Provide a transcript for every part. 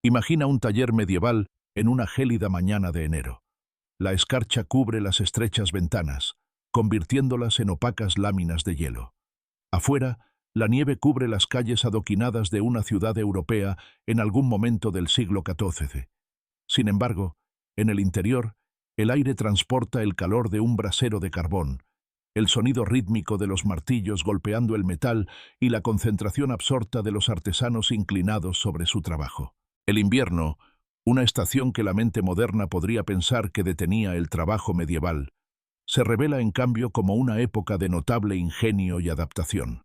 Imagina un taller medieval en una gélida mañana de enero. La escarcha cubre las estrechas ventanas, convirtiéndolas en opacas láminas de hielo. Afuera, la nieve cubre las calles adoquinadas de una ciudad europea en algún momento del siglo XIV. Sin embargo, en el interior, el aire transporta el calor de un brasero de carbón, el sonido rítmico de los martillos golpeando el metal y la concentración absorta de los artesanos inclinados sobre su trabajo. El invierno, una estación que la mente moderna podría pensar que detenía el trabajo medieval, se revela en cambio como una época de notable ingenio y adaptación.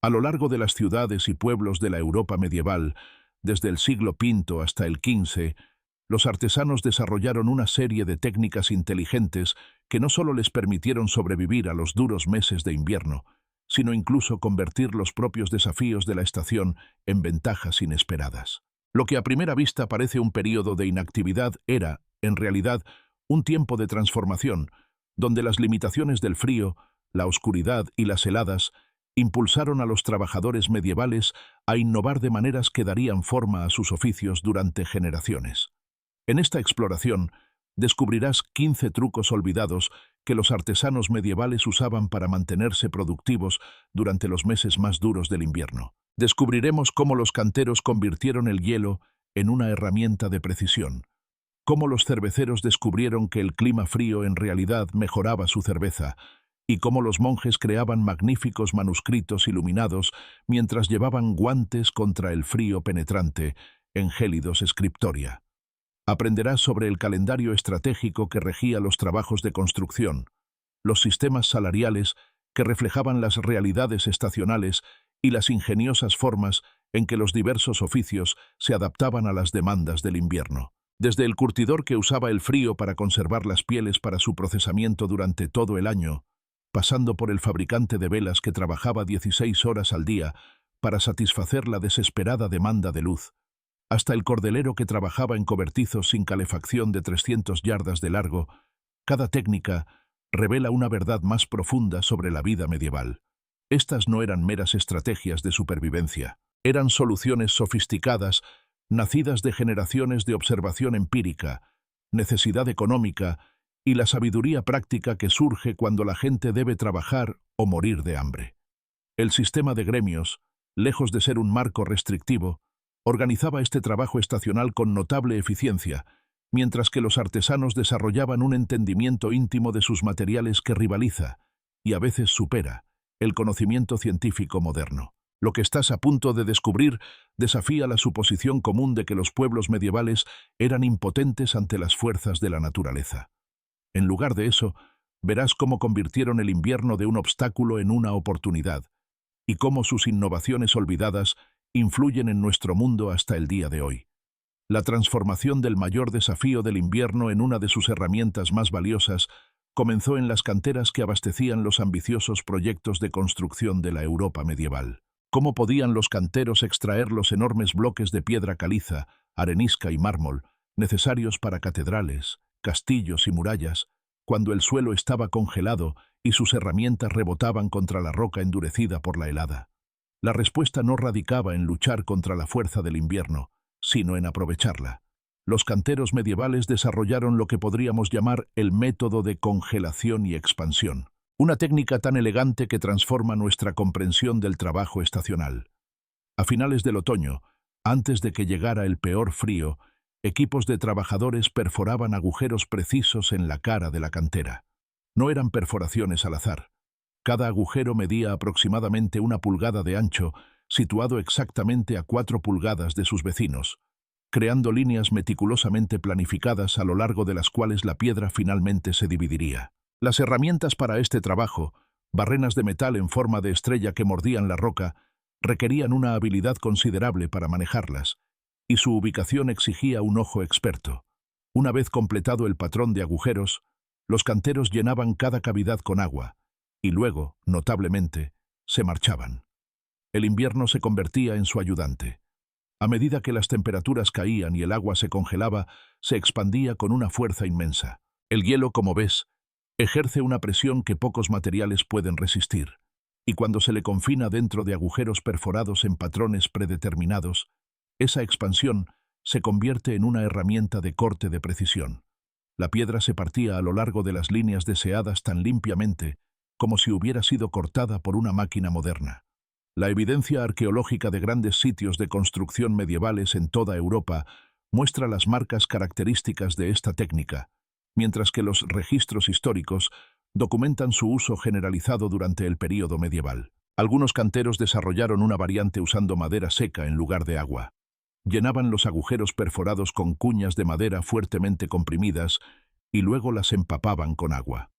A lo largo de las ciudades y pueblos de la Europa medieval, desde el siglo V hasta el XV, los artesanos desarrollaron una serie de técnicas inteligentes que no solo les permitieron sobrevivir a los duros meses de invierno, sino incluso convertir los propios desafíos de la estación en ventajas inesperadas. Lo que a primera vista parece un período de inactividad era, en realidad, un tiempo de transformación, donde las limitaciones del frío, la oscuridad y las heladas impulsaron a los trabajadores medievales a innovar de maneras que darían forma a sus oficios durante generaciones. En esta exploración, descubrirás 15 trucos olvidados que los artesanos medievales usaban para mantenerse productivos durante los meses más duros del invierno. Descubriremos cómo los canteros convirtieron el hielo en una herramienta de precisión, cómo los cerveceros descubrieron que el clima frío en realidad mejoraba su cerveza, y cómo los monjes creaban magníficos manuscritos iluminados mientras llevaban guantes contra el frío penetrante en gélidos scriptoria. Aprenderás sobre el calendario estratégico que regía los trabajos de construcción, los sistemas salariales que reflejaban las realidades estacionales y las ingeniosas formas en que los diversos oficios se adaptaban a las demandas del invierno. Desde el curtidor que usaba el frío para conservar las pieles para su procesamiento durante todo el año, pasando por el fabricante de velas que trabajaba 16 horas al día para satisfacer la desesperada demanda de luz, hasta el cordelero que trabajaba en cobertizos sin calefacción de 300 yardas de largo, cada técnica revela una verdad más profunda sobre la vida medieval. Estas no eran meras estrategias de supervivencia, eran soluciones sofisticadas, nacidas de generaciones de observación empírica, necesidad económica y la sabiduría práctica que surge cuando la gente debe trabajar o morir de hambre. El sistema de gremios, lejos de ser un marco restrictivo, organizaba este trabajo estacional con notable eficiencia, mientras que los artesanos desarrollaban un entendimiento íntimo de sus materiales que rivaliza, y a veces supera, el conocimiento científico moderno. Lo que estás a punto de descubrir desafía la suposición común de que los pueblos medievales eran impotentes ante las fuerzas de la naturaleza. En lugar de eso, verás cómo convirtieron el invierno de un obstáculo en una oportunidad, y cómo sus innovaciones olvidadas influyen en nuestro mundo hasta el día de hoy. La transformación del mayor desafío del invierno en una de sus herramientas más valiosas comenzó en las canteras que abastecían los ambiciosos proyectos de construcción de la Europa medieval. ¿Cómo podían los canteros extraer los enormes bloques de piedra caliza, arenisca y mármol, necesarios para catedrales, castillos y murallas, cuando el suelo estaba congelado y sus herramientas rebotaban contra la roca endurecida por la helada? La respuesta no radicaba en luchar contra la fuerza del invierno, sino en aprovecharla. Los canteros medievales desarrollaron lo que podríamos llamar el método de congelación y expansión, una técnica tan elegante que transforma nuestra comprensión del trabajo estacional. A finales del otoño, antes de que llegara el peor frío, equipos de trabajadores perforaban agujeros precisos en la cara de la cantera. No eran perforaciones al azar. Cada agujero medía aproximadamente 1 pulgada de ancho, situado exactamente a 4 pulgadas de sus vecinos, creando líneas meticulosamente planificadas a lo largo de las cuales la piedra finalmente se dividiría. Las herramientas para este trabajo, barrenas de metal en forma de estrella que mordían la roca, requerían una habilidad considerable para manejarlas, y su ubicación exigía un ojo experto. Una vez completado el patrón de agujeros, los canteros llenaban cada cavidad con agua, y luego, notablemente, se marchaban. El invierno se convertía en su ayudante. A medida que las temperaturas caían y el agua se congelaba, se expandía con una fuerza inmensa. El hielo, como ves, ejerce una presión que pocos materiales pueden resistir, y cuando se le confina dentro de agujeros perforados en patrones predeterminados, esa expansión se convierte en una herramienta de corte de precisión. La piedra se partía a lo largo de las líneas deseadas tan limpiamente como si hubiera sido cortada por una máquina moderna. La evidencia arqueológica de grandes sitios de construcción medievales en toda Europa muestra las marcas características de esta técnica, mientras que los registros históricos documentan su uso generalizado durante el período medieval. Algunos canteros desarrollaron una variante usando madera seca en lugar de agua. Llenaban los agujeros perforados con cuñas de madera fuertemente comprimidas y luego las empapaban con agua.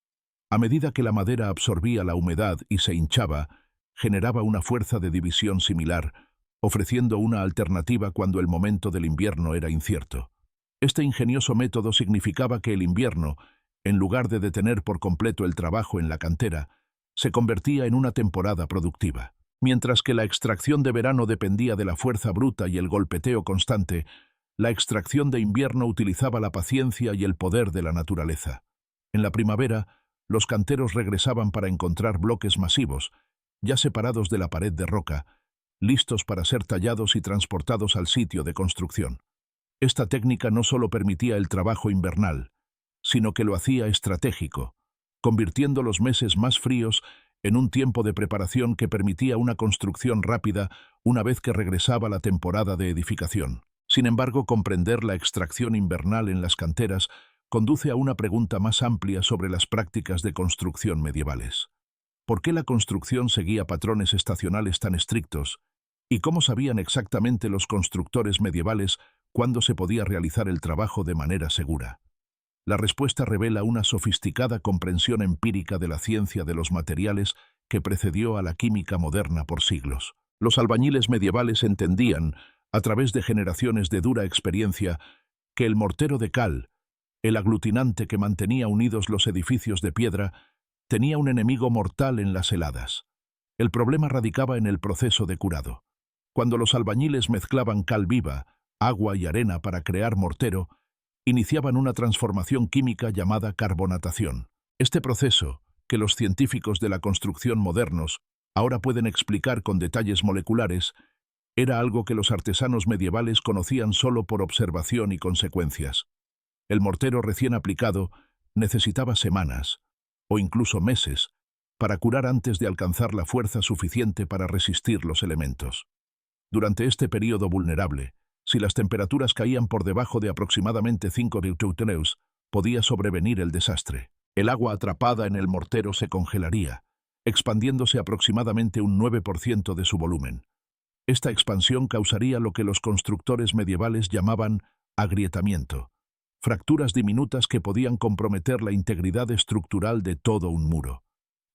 A medida que la madera absorbía la humedad y se hinchaba, generaba una fuerza de división similar, ofreciendo una alternativa cuando el momento del invierno era incierto. Este ingenioso método significaba que el invierno, en lugar de detener por completo el trabajo en la cantera, se convertía en una temporada productiva. Mientras que la extracción de verano dependía de la fuerza bruta y el golpeteo constante, la extracción de invierno utilizaba la paciencia y el poder de la naturaleza. En la primavera, los canteros regresaban para encontrar bloques masivos, ya separados de la pared de roca, listos para ser tallados y transportados al sitio de construcción. Esta técnica no solo permitía el trabajo invernal, sino que lo hacía estratégico, convirtiendo los meses más fríos en un tiempo de preparación que permitía una construcción rápida una vez que regresaba la temporada de edificación. Sin embargo, comprender la extracción invernal en las canteras conduce a una pregunta más amplia sobre las prácticas de construcción medievales. ¿Por qué la construcción seguía patrones estacionales tan estrictos? ¿Y cómo sabían exactamente los constructores medievales cuándo se podía realizar el trabajo de manera segura? La respuesta revela una sofisticada comprensión empírica de la ciencia de los materiales que precedió a la química moderna por siglos. Los albañiles medievales entendían, a través de generaciones de dura experiencia, que el mortero de cal, el aglutinante que mantenía unidos los edificios de piedra, tenía un enemigo mortal en las heladas. El problema radicaba en el proceso de curado. Cuando los albañiles mezclaban cal viva, agua y arena para crear mortero, iniciaban una transformación química llamada carbonatación. Este proceso, que los científicos de la construcción modernos ahora pueden explicar con detalles moleculares, era algo que los artesanos medievales conocían solo por observación y consecuencias. El mortero recién aplicado necesitaba semanas, o incluso meses, para curar antes de alcanzar la fuerza suficiente para resistir los elementos. Durante este período vulnerable, si las temperaturas caían por debajo de aproximadamente 5 grados, podía sobrevenir el desastre. El agua atrapada en el mortero se congelaría, expandiéndose aproximadamente un 9% de su volumen. Esta expansión causaría lo que los constructores medievales llamaban agrietamiento, fracturas diminutas que podían comprometer la integridad estructural de todo un muro.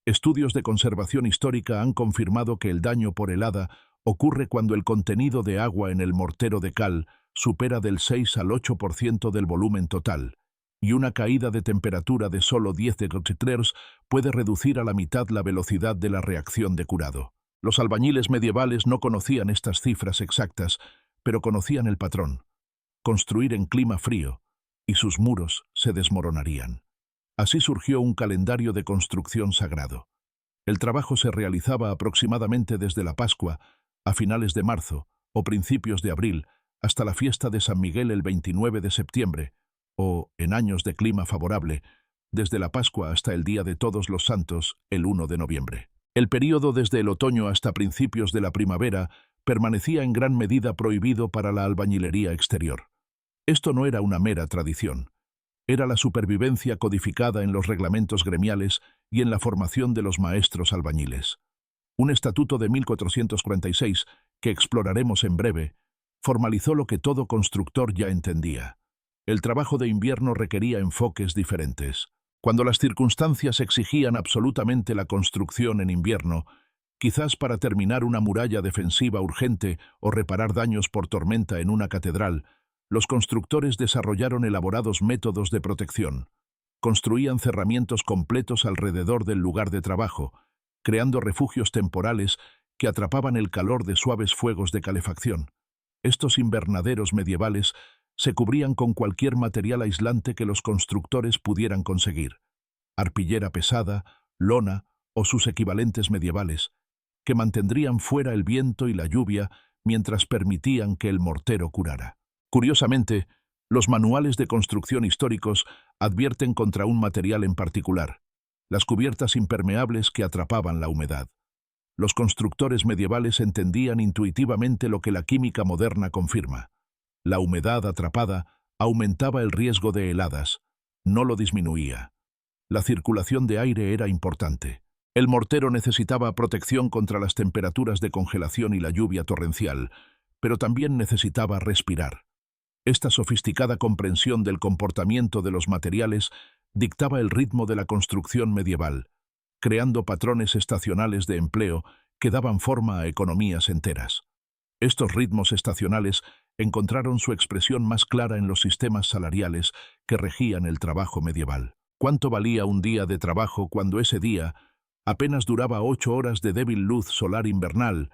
Estudios de conservación histórica han confirmado que el daño por helada ocurre cuando el contenido de agua en el mortero de cal supera del 6 al 8% del volumen total, y una caída de temperatura de solo 10 grados puede reducir a la mitad la velocidad de la reacción de curado. Los albañiles medievales no conocían estas cifras exactas, pero conocían el patrón: construir en clima frío, y sus muros se desmoronarían. Así surgió un calendario de construcción sagrado. El trabajo se realizaba aproximadamente desde la Pascua, a finales de marzo o principios de abril, hasta la fiesta de San Miguel el 29 de septiembre, o, en años de clima favorable, desde la Pascua hasta el Día de Todos los Santos, el 1 de noviembre. El período desde el otoño hasta principios de la primavera permanecía en gran medida prohibido para la albañilería exterior. Esto no era una mera tradición. Era la supervivencia codificada en los reglamentos gremiales y en la formación de los maestros albañiles. Un estatuto de 1446, que exploraremos en breve, formalizó lo que todo constructor ya entendía. El trabajo de invierno requería enfoques diferentes. Cuando las circunstancias exigían absolutamente la construcción en invierno, quizás para terminar una muralla defensiva urgente o reparar daños por tormenta en una catedral, los constructores desarrollaron elaborados métodos de protección. Construían cerramientos completos alrededor del lugar de trabajo, creando refugios temporales que atrapaban el calor de suaves fuegos de calefacción. Estos invernaderos medievales se cubrían con cualquier material aislante que los constructores pudieran conseguir: arpillera pesada, lona o sus equivalentes medievales, que mantendrían fuera el viento y la lluvia mientras permitían que el mortero curara. Curiosamente, los manuales de construcción históricos advierten contra un material en particular: las cubiertas impermeables que atrapaban la humedad. Los constructores medievales entendían intuitivamente lo que la química moderna confirma: la humedad atrapada aumentaba el riesgo de heladas, no lo disminuía. La circulación de aire era importante. El mortero necesitaba protección contra las temperaturas de congelación y la lluvia torrencial, pero también necesitaba respirar. Esta sofisticada comprensión del comportamiento de los materiales dictaba el ritmo de la construcción medieval, creando patrones estacionales de empleo que daban forma a economías enteras. Estos ritmos estacionales encontraron su expresión más clara en los sistemas salariales que regían el trabajo medieval. ¿Cuánto valía un día de trabajo cuando ese día apenas duraba 8 horas de débil luz solar invernal,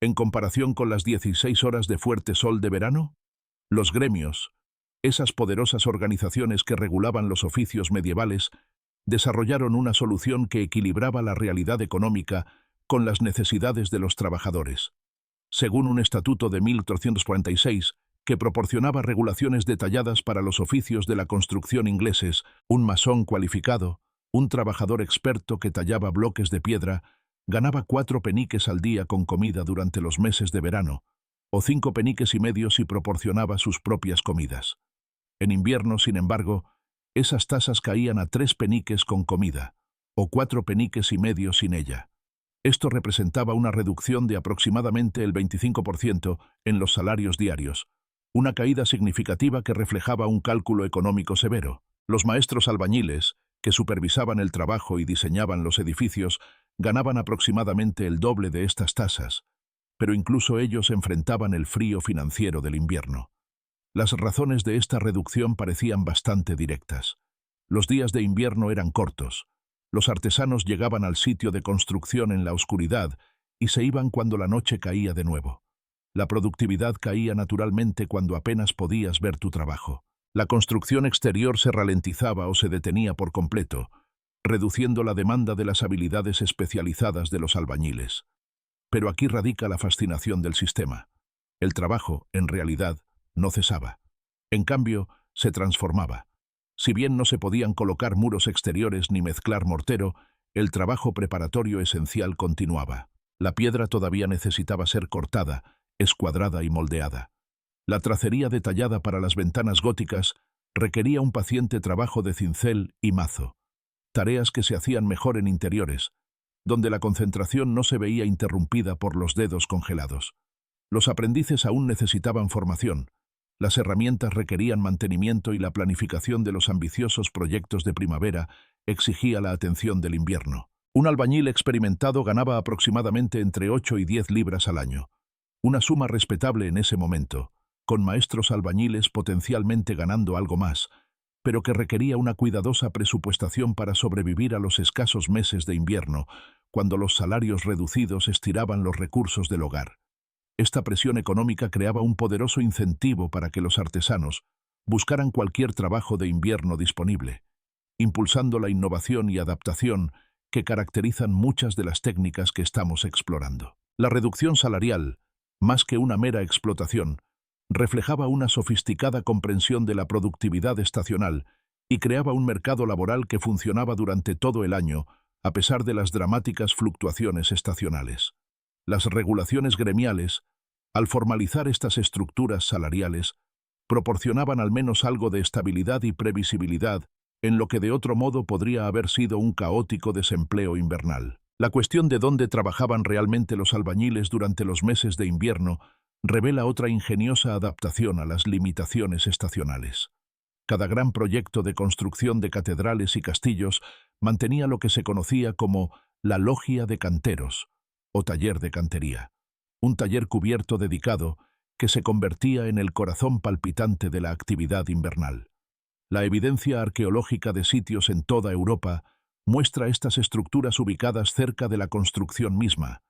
en comparación con las 16 horas de fuerte sol de verano? Los gremios, esas poderosas organizaciones que regulaban los oficios medievales, desarrollaron una solución que equilibraba la realidad económica con las necesidades de los trabajadores. Según un estatuto de 1446, que proporcionaba regulaciones detalladas para los oficios de la construcción ingleses, un masón cualificado, un trabajador experto que tallaba bloques de piedra, ganaba 4 peniques al día con comida durante los meses de verano, o 5 peniques y medio si proporcionaba sus propias comidas. En invierno, sin embargo, esas tasas caían a 3 peniques con comida, o 4 peniques y medio sin ella. Esto representaba una reducción de aproximadamente el 25% en los salarios diarios, una caída significativa que reflejaba un cálculo económico severo. Los maestros albañiles, que supervisaban el trabajo y diseñaban los edificios, ganaban aproximadamente el doble de estas tasas, pero incluso ellos enfrentaban el frío financiero del invierno. Las razones de esta reducción parecían bastante directas. Los días de invierno eran cortos. Los artesanos llegaban al sitio de construcción en la oscuridad y se iban cuando la noche caía de nuevo. La productividad caía naturalmente cuando apenas podías ver tu trabajo. La construcción exterior se ralentizaba o se detenía por completo, reduciendo la demanda de las habilidades especializadas de los albañiles. Pero aquí radica la fascinación del sistema. El trabajo, en realidad, no cesaba. En cambio, se transformaba. Si bien no se podían colocar muros exteriores ni mezclar mortero, el trabajo preparatorio esencial continuaba. La piedra todavía necesitaba ser cortada, escuadrada y moldeada. La tracería detallada para las ventanas góticas requería un paciente trabajo de cincel y mazo, tareas que se hacían mejor en interiores, donde la concentración no se veía interrumpida por los dedos congelados. Los aprendices aún necesitaban formación. Las herramientas requerían mantenimiento y la planificación de los ambiciosos proyectos de primavera exigía la atención del invierno. Un albañil experimentado ganaba aproximadamente entre 8 y 10 libras al año, una suma respetable en ese momento, con maestros albañiles potencialmente ganando algo más, pero que requería una cuidadosa presupuestación para sobrevivir a los escasos meses de invierno, cuando los salarios reducidos estiraban los recursos del hogar. Esta presión económica creaba un poderoso incentivo para que los artesanos buscaran cualquier trabajo de invierno disponible, impulsando la innovación y adaptación que caracterizan muchas de las técnicas que estamos explorando. La reducción salarial, más que una mera explotación, reflejaba una sofisticada comprensión de la productividad estacional y creaba un mercado laboral que funcionaba durante todo el año, a pesar de las dramáticas fluctuaciones estacionales. Las regulaciones gremiales, al formalizar estas estructuras salariales, proporcionaban al menos algo de estabilidad y previsibilidad en lo que de otro modo podría haber sido un caótico desempleo invernal. La cuestión de dónde trabajaban realmente los albañiles durante los meses de invierno revela otra ingeniosa adaptación a las limitaciones estacionales. Cada gran proyecto de construcción de catedrales y castillos mantenía lo que se conocía como la logia de canteros, o taller de cantería, un taller cubierto dedicado que se convertía en el corazón palpitante de la actividad invernal. La evidencia arqueológica de sitios en toda Europa muestra estas estructuras ubicadas cerca de la construcción misma,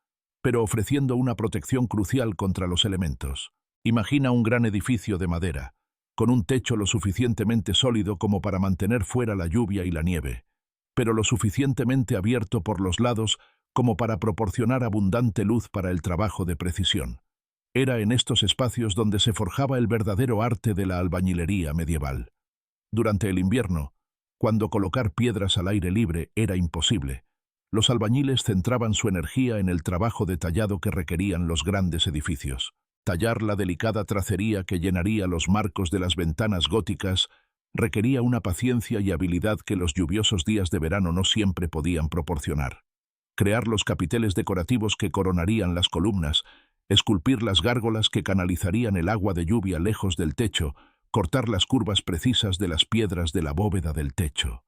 pero ofreciendo una protección crucial contra los elementos. Imagina un gran edificio de madera, con un techo lo suficientemente sólido como para mantener fuera la lluvia y la nieve, pero lo suficientemente abierto por los lados como para proporcionar abundante luz para el trabajo de precisión. Era en estos espacios donde se forjaba el verdadero arte de la albañilería medieval. Durante el invierno, cuando colocar piedras al aire libre era imposible, los albañiles centraban su energía en el trabajo detallado que requerían los grandes edificios. Tallar la delicada tracería que llenaría los marcos de las ventanas góticas requería una paciencia y habilidad que los lluviosos días de verano no siempre podían proporcionar. Crear los capiteles decorativos que coronarían las columnas, esculpir las gárgolas que canalizarían el agua de lluvia lejos del techo, cortar las curvas precisas de las piedras de la bóveda del techo.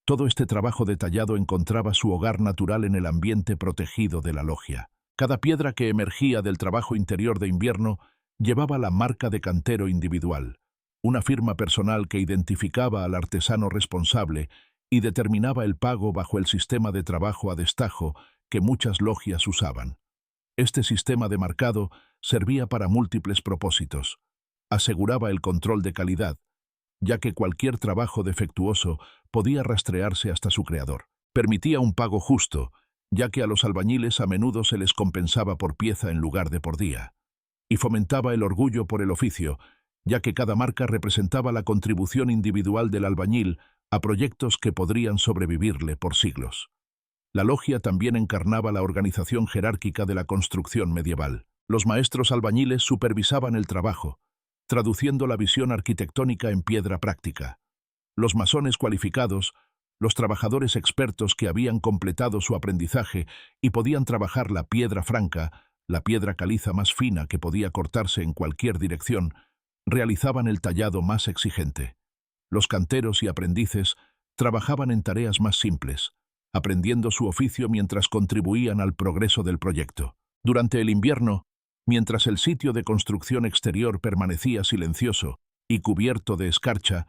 Todo este trabajo detallado encontraba su hogar natural en el ambiente protegido de la logia. Cada piedra que emergía del trabajo interior de invierno llevaba la marca de cantero individual, una firma personal que identificaba al artesano responsable y determinaba el pago bajo el sistema de trabajo a destajo que muchas logias usaban. Este sistema de marcado servía para múltiples propósitos. Aseguraba el control de calidad, ya que cualquier trabajo defectuoso podía rastrearse hasta su creador. Permitía un pago justo, ya que a los albañiles a menudo se les compensaba por pieza en lugar de por día. Y fomentaba el orgullo por el oficio, ya que cada marca representaba la contribución individual del albañil a proyectos que podrían sobrevivirle por siglos. La logia también encarnaba la organización jerárquica de la construcción medieval. Los maestros albañiles supervisaban el trabajo, traduciendo la visión arquitectónica en piedra práctica. Los masones cualificados, los trabajadores expertos que habían completado su aprendizaje y podían trabajar la piedra franca, la piedra caliza más fina que podía cortarse en cualquier dirección, realizaban el tallado más exigente. Los canteros y aprendices trabajaban en tareas más simples, aprendiendo su oficio mientras contribuían al progreso del proyecto. Durante el invierno, mientras el sitio de construcción exterior permanecía silencioso y cubierto de escarcha,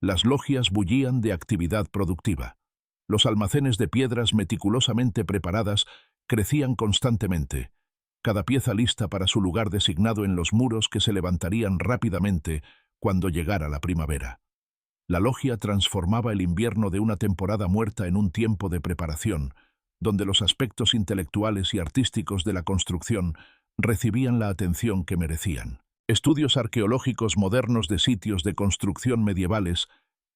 las logias bullían de actividad productiva. Los almacenes de piedras meticulosamente preparadas crecían constantemente, cada pieza lista para su lugar designado en los muros que se levantarían rápidamente cuando llegara la primavera. La logia transformaba el invierno de una temporada muerta en un tiempo de preparación, donde los aspectos intelectuales y artísticos de la construcción recibían la atención que merecían. Estudios arqueológicos modernos de sitios de construcción medievales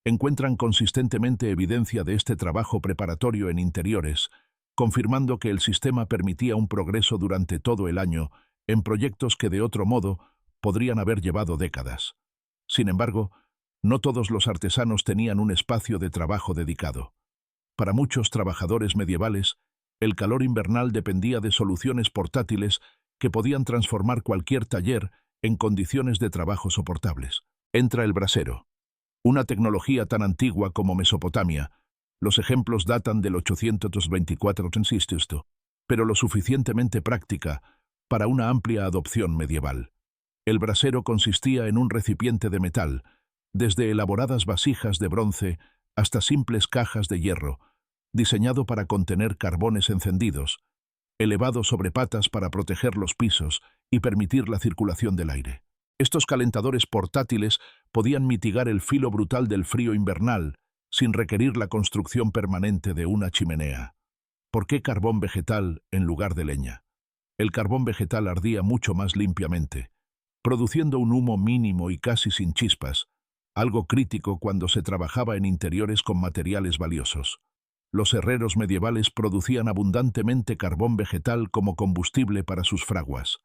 encuentran consistentemente evidencia de este trabajo preparatorio en interiores, confirmando que el sistema permitía un progreso durante todo el año en proyectos que de otro modo podrían haber llevado décadas. Sin embargo, no todos los artesanos tenían un espacio de trabajo dedicado. Para muchos trabajadores medievales, el calor invernal dependía de soluciones portátiles que podían transformar cualquier taller en condiciones de trabajo soportables. Entra el brasero. Una tecnología tan antigua como Mesopotamia, los ejemplos datan del 824 t., pero lo suficientemente práctica para una amplia adopción medieval. El brasero consistía en un recipiente de metal, desde elaboradas vasijas de bronce hasta simples cajas de hierro, diseñado para contener carbones encendidos, elevado sobre patas para proteger los pisos y permitir la circulación del aire. Estos calentadores portátiles podían mitigar el filo brutal del frío invernal sin requerir la construcción permanente de una chimenea. ¿Por qué carbón vegetal en lugar de leña? El carbón vegetal ardía mucho más limpiamente, produciendo un humo mínimo y casi sin chispas, algo crítico cuando se trabajaba en interiores con materiales valiosos. Los herreros medievales producían abundantemente carbón vegetal como combustible para sus fraguas,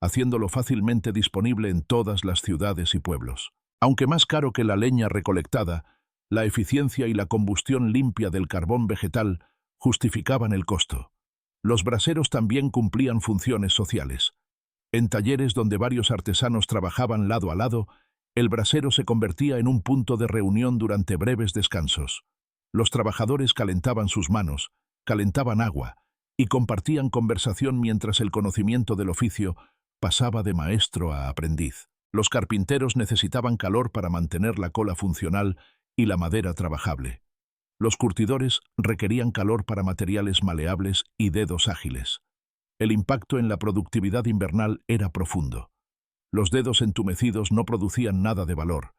haciéndolo fácilmente disponible en todas las ciudades y pueblos. Aunque más caro que la leña recolectada, la eficiencia y la combustión limpia del carbón vegetal justificaban el costo. Los braseros también cumplían funciones sociales. En talleres donde varios artesanos trabajaban lado a lado, el brasero se convertía en un punto de reunión durante breves descansos. Los trabajadores calentaban sus manos, calentaban agua y compartían conversación mientras el conocimiento del oficio pasaba de maestro a aprendiz. Los carpinteros necesitaban calor para mantener la cola funcional y la madera trabajable. Los curtidores requerían calor para materiales maleables y dedos ágiles. El impacto en la productividad invernal era profundo. Los dedos entumecidos no producían nada de valor,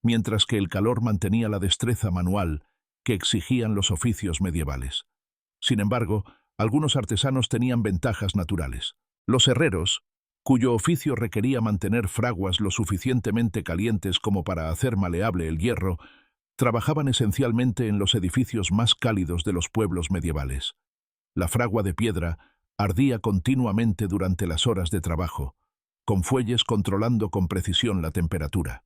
mientras que el calor mantenía la destreza manual que exigían los oficios medievales. Sin embargo, algunos artesanos tenían ventajas naturales. Los herreros, cuyo oficio requería mantener fraguas lo suficientemente calientes como para hacer maleable el hierro, trabajaban esencialmente en los edificios más cálidos de los pueblos medievales. La fragua de piedra ardía continuamente durante las horas de trabajo, con fuelles controlando con precisión la temperatura.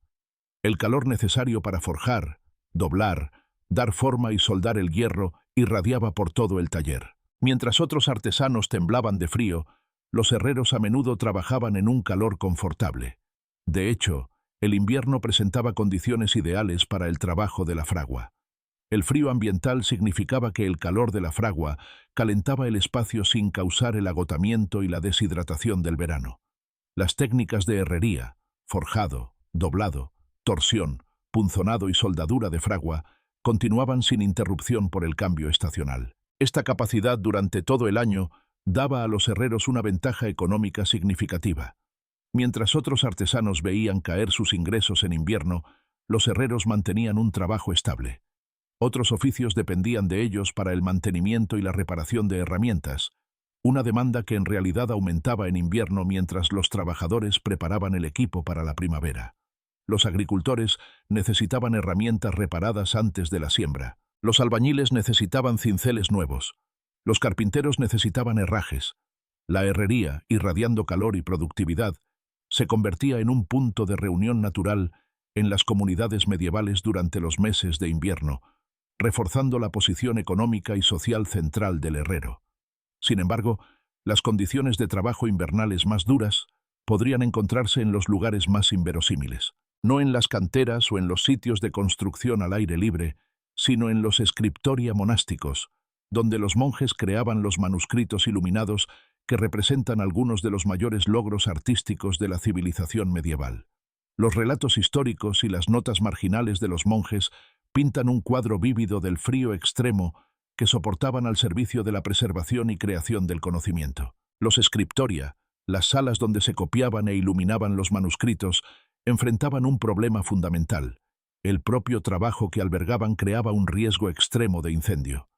El calor necesario para forjar, doblar, dar forma y soldar el hierro irradiaba por todo el taller. Mientras otros artesanos temblaban de frío, los herreros a menudo trabajaban en un calor confortable. De hecho, el invierno presentaba condiciones ideales para el trabajo de la fragua. El frío ambiental significaba que el calor de la fragua calentaba el espacio sin causar el agotamiento y la deshidratación del verano. Las técnicas de herrería, forjado, doblado, torsión, punzonado y soldadura de fragua continuaban sin interrupción por el cambio estacional. Esta capacidad durante todo el año daba a los herreros una ventaja económica significativa. Mientras otros artesanos veían caer sus ingresos en invierno, los herreros mantenían un trabajo estable. Otros oficios dependían de ellos para el mantenimiento y la reparación de herramientas, una demanda que en realidad aumentaba en invierno mientras los trabajadores preparaban el equipo para la primavera. Los agricultores necesitaban herramientas reparadas antes de la siembra. Los albañiles necesitaban cinceles nuevos. Los carpinteros necesitaban herrajes. La herrería, irradiando calor y productividad, se convertía en un punto de reunión natural en las comunidades medievales durante los meses de invierno, reforzando la posición económica y social central del herrero. Sin embargo, las condiciones de trabajo invernales más duras podrían encontrarse en los lugares más inverosímiles, no en las canteras o en los sitios de construcción al aire libre, sino en los scriptoria monásticos, donde los monjes creaban los manuscritos iluminados que representan algunos de los mayores logros artísticos de la civilización medieval. Los relatos históricos y las notas marginales de los monjes pintan un cuadro vívido del frío extremo que soportaban al servicio de la preservación y creación del conocimiento. Los scriptoria, las salas donde se copiaban e iluminaban los manuscritos, enfrentaban un problema fundamental. El propio trabajo que albergaban creaba un riesgo extremo de incendio.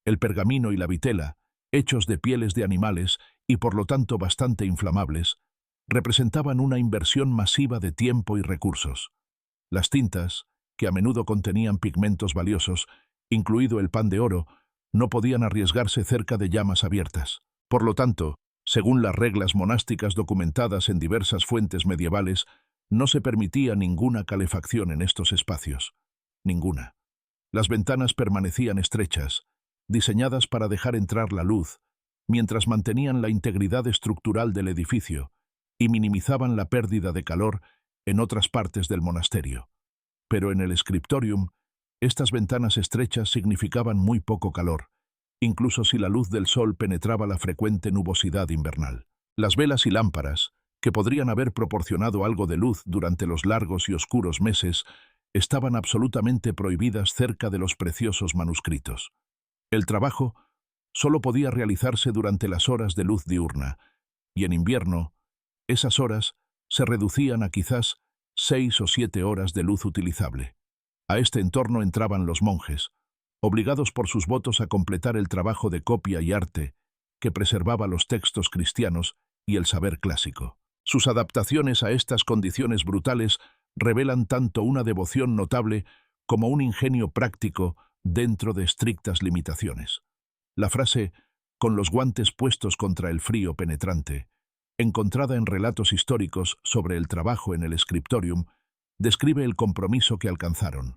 El pergamino y la vitela, hechos de pieles de animales y por lo tanto bastante inflamables, representaban una inversión masiva de tiempo y recursos. Las tintas, que a menudo contenían pigmentos valiosos, incluido el pan de oro, no podían arriesgarse cerca de llamas abiertas. Por lo tanto, según las reglas monásticas documentadas en diversas fuentes medievales, no se permitía ninguna calefacción en estos espacios. Ninguna. Las ventanas permanecían estrechas, diseñadas para dejar entrar la luz, mientras mantenían la integridad estructural del edificio y minimizaban la pérdida de calor en otras partes del monasterio. Pero en el scriptorium, estas ventanas estrechas significaban muy poco calor, incluso si la luz del sol penetraba la frecuente nubosidad invernal. Las velas y lámparas, que podrían haber proporcionado algo de luz durante los largos y oscuros meses, estaban absolutamente prohibidas cerca de los preciosos manuscritos. El trabajo solo podía realizarse durante las horas de luz diurna, y en invierno, esas horas se reducían a quizás 6 o 7 horas de luz utilizable. A este entorno entraban los monjes, obligados por sus votos a completar el trabajo de copia y arte que preservaba los textos cristianos y el saber clásico. Sus adaptaciones a estas condiciones brutales revelan tanto una devoción notable como un ingenio práctico dentro de estrictas limitaciones. La frase «con los guantes puestos contra el frío penetrante», encontrada en relatos históricos sobre el trabajo en el scriptorium, describe el compromiso que alcanzaron.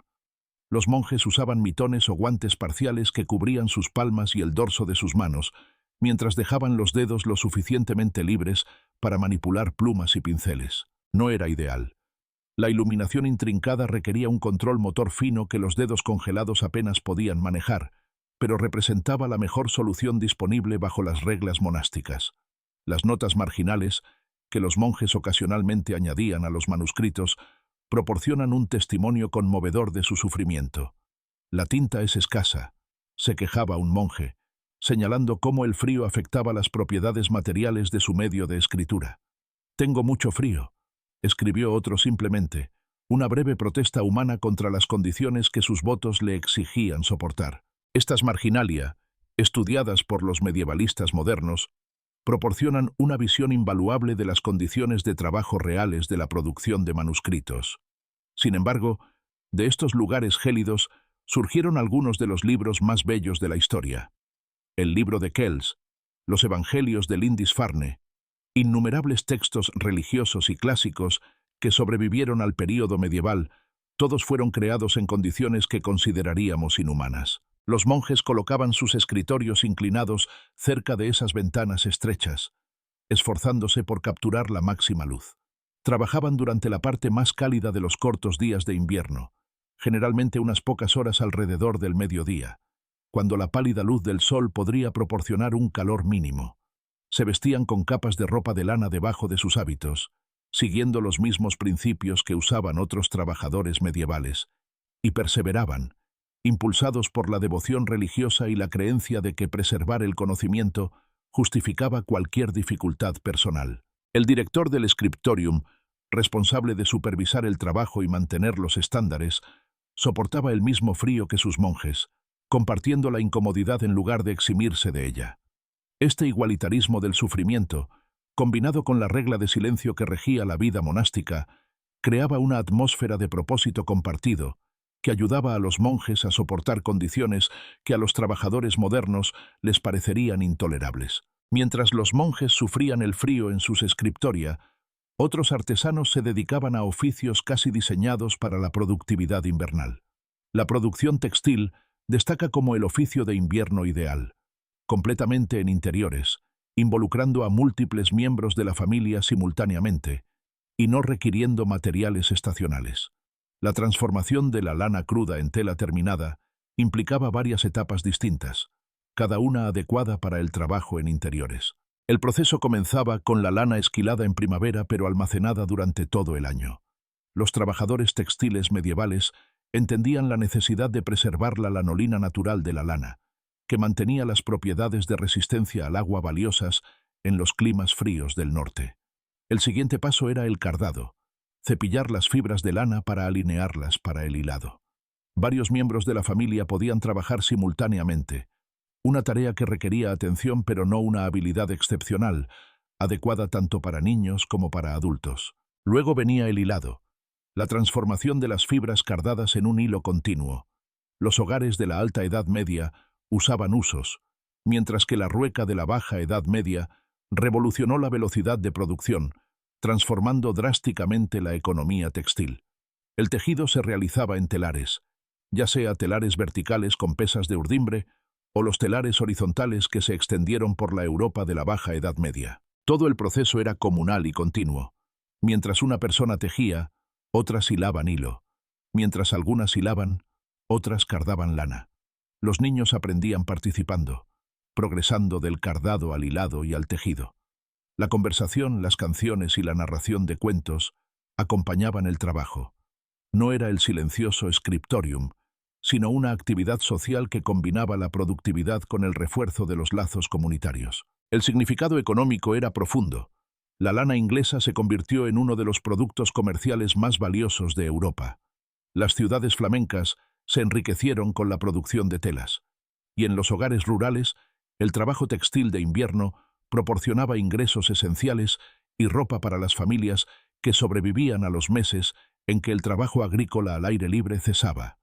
Los monjes usaban mitones o guantes parciales que cubrían sus palmas y el dorso de sus manos, mientras dejaban los dedos lo suficientemente libres para manipular plumas y pinceles. No era ideal. La iluminación intrincada requería un control motor fino que los dedos congelados apenas podían manejar, pero representaba la mejor solución disponible bajo las reglas monásticas. Las notas marginales, que los monjes ocasionalmente añadían a los manuscritos, proporcionan un testimonio conmovedor de su sufrimiento. «La tinta es escasa», se quejaba un monje, señalando cómo el frío afectaba las propiedades materiales de su medio de escritura. «Tengo mucho frío», escribió otro simplemente, una breve protesta humana contra las condiciones que sus votos le exigían soportar. Estas marginalia, estudiadas por los medievalistas modernos, proporcionan una visión invaluable de las condiciones de trabajo reales de la producción de manuscritos. Sin embargo, de estos lugares gélidos surgieron algunos de los libros más bellos de la historia. El libro de Kells, los Evangelios de Lindisfarne, innumerables textos religiosos y clásicos que sobrevivieron al período medieval, todos fueron creados en condiciones que consideraríamos inhumanas. Los monjes colocaban sus escritorios inclinados cerca de esas ventanas estrechas, esforzándose por capturar la máxima luz. Trabajaban durante la parte más cálida de los cortos días de invierno, generalmente unas pocas horas alrededor del mediodía, cuando la pálida luz del sol podría proporcionar un calor mínimo. Se vestían con capas de ropa de lana debajo de sus hábitos, siguiendo los mismos principios que usaban otros trabajadores medievales, y perseveraban, impulsados por la devoción religiosa y la creencia de que preservar el conocimiento justificaba cualquier dificultad personal. El director del scriptorium, responsable de supervisar el trabajo y mantener los estándares, soportaba el mismo frío que sus monjes, compartiendo la incomodidad en lugar de eximirse de ella. Este igualitarismo del sufrimiento, combinado con la regla de silencio que regía la vida monástica, creaba una atmósfera de propósito compartido que ayudaba a los monjes a soportar condiciones que a los trabajadores modernos les parecerían intolerables. Mientras los monjes sufrían el frío en sus scriptoria, otros artesanos se dedicaban a oficios casi diseñados para la productividad invernal. La producción textil destaca como el oficio de invierno ideal, completamente en interiores, involucrando a múltiples miembros de la familia simultáneamente y no requiriendo materiales estacionales. La transformación de la lana cruda en tela terminada implicaba varias etapas distintas, cada una adecuada para el trabajo en interiores. El proceso comenzaba con la lana esquilada en primavera pero almacenada durante todo el año. Los trabajadores textiles medievales entendían la necesidad de preservar la lanolina natural de la lana, que mantenía las propiedades de resistencia al agua valiosas en los climas fríos del norte. El siguiente paso era el cardado, cepillar las fibras de lana para alinearlas para el hilado. Varios miembros de la familia podían trabajar simultáneamente, una tarea que requería atención pero no una habilidad excepcional, adecuada tanto para niños como para adultos. Luego venía el hilado, la transformación de las fibras cardadas en un hilo continuo. Los hogares de la Alta Edad Media usaban usos, mientras que la rueca de la Baja Edad Media revolucionó la velocidad de producción, transformando drásticamente la economía textil. El tejido se realizaba en telares, ya sea telares verticales con pesas de urdimbre o los telares horizontales que se extendieron por la Europa de la Baja Edad Media. Todo el proceso era comunal y continuo. Mientras una persona tejía, otras hilaban hilo. Mientras algunas hilaban, otras cardaban lana. Los niños aprendían participando, progresando del cardado al hilado y al tejido. La conversación, las canciones y la narración de cuentos acompañaban el trabajo. No era el silencioso scriptorium, sino una actividad social que combinaba la productividad con el refuerzo de los lazos comunitarios. El significado económico era profundo. La lana inglesa se convirtió en uno de los productos comerciales más valiosos de Europa. Las ciudades flamencas se enriquecieron con la producción de telas, y en los hogares rurales, el trabajo textil de invierno proporcionaba ingresos esenciales y ropa para las familias que sobrevivían a los meses en que el trabajo agrícola al aire libre cesaba.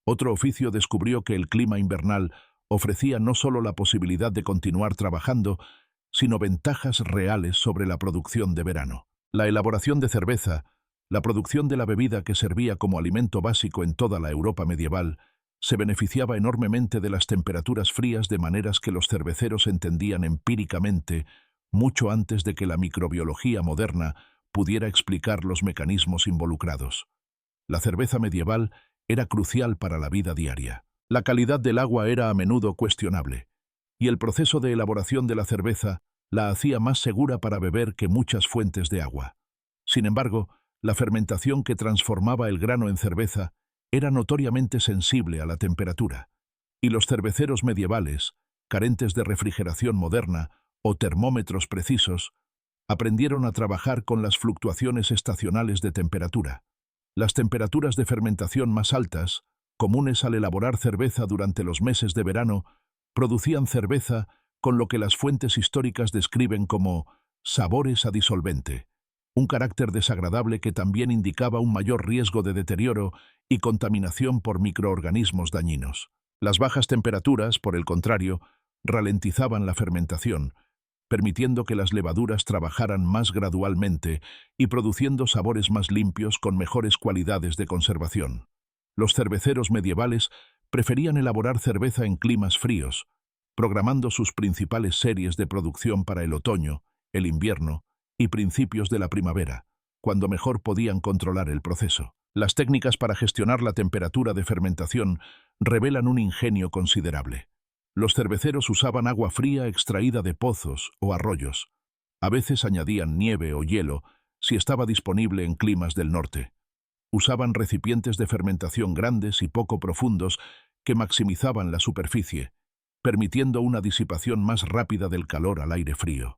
Otro oficio descubrió que el clima invernal ofrecía no solo la posibilidad de continuar trabajando, sino ventajas reales sobre la producción de verano. La elaboración de cerveza, la producción de la bebida que servía como alimento básico en toda la Europa medieval, se beneficiaba enormemente de las temperaturas frías de maneras que los cerveceros entendían empíricamente mucho antes de que la microbiología moderna pudiera explicar los mecanismos involucrados. La cerveza medieval era crucial para la vida diaria. La calidad del agua era a menudo cuestionable, y el proceso de elaboración de la cerveza la hacía más segura para beber que muchas fuentes de agua. Sin embargo, la fermentación que transformaba el grano en cerveza era notoriamente sensible a la temperatura, y los cerveceros medievales, carentes de refrigeración moderna o termómetros precisos, aprendieron a trabajar con las fluctuaciones estacionales de temperatura. Las temperaturas de fermentación más altas, comunes al elaborar cerveza durante los meses de verano, producían cerveza con lo que las fuentes históricas describen como sabores a disolvente, un carácter desagradable que también indicaba un mayor riesgo de deterioro y contaminación por microorganismos dañinos. Las bajas temperaturas, por el contrario, ralentizaban la fermentación, permitiendo que las levaduras trabajaran más gradualmente y produciendo sabores más limpios con mejores cualidades de conservación. Los cerveceros medievales preferían elaborar cerveza en climas fríos, programando sus principales series de producción para el otoño, el invierno y principios de la primavera, cuando mejor podían controlar el proceso. Las técnicas para gestionar la temperatura de fermentación revelan un ingenio considerable. Los cerveceros usaban agua fría extraída de pozos o arroyos. A veces añadían nieve o hielo si estaba disponible en climas del norte. Usaban recipientes de fermentación grandes y poco profundos que maximizaban la superficie, permitiendo una disipación más rápida del calor al aire frío.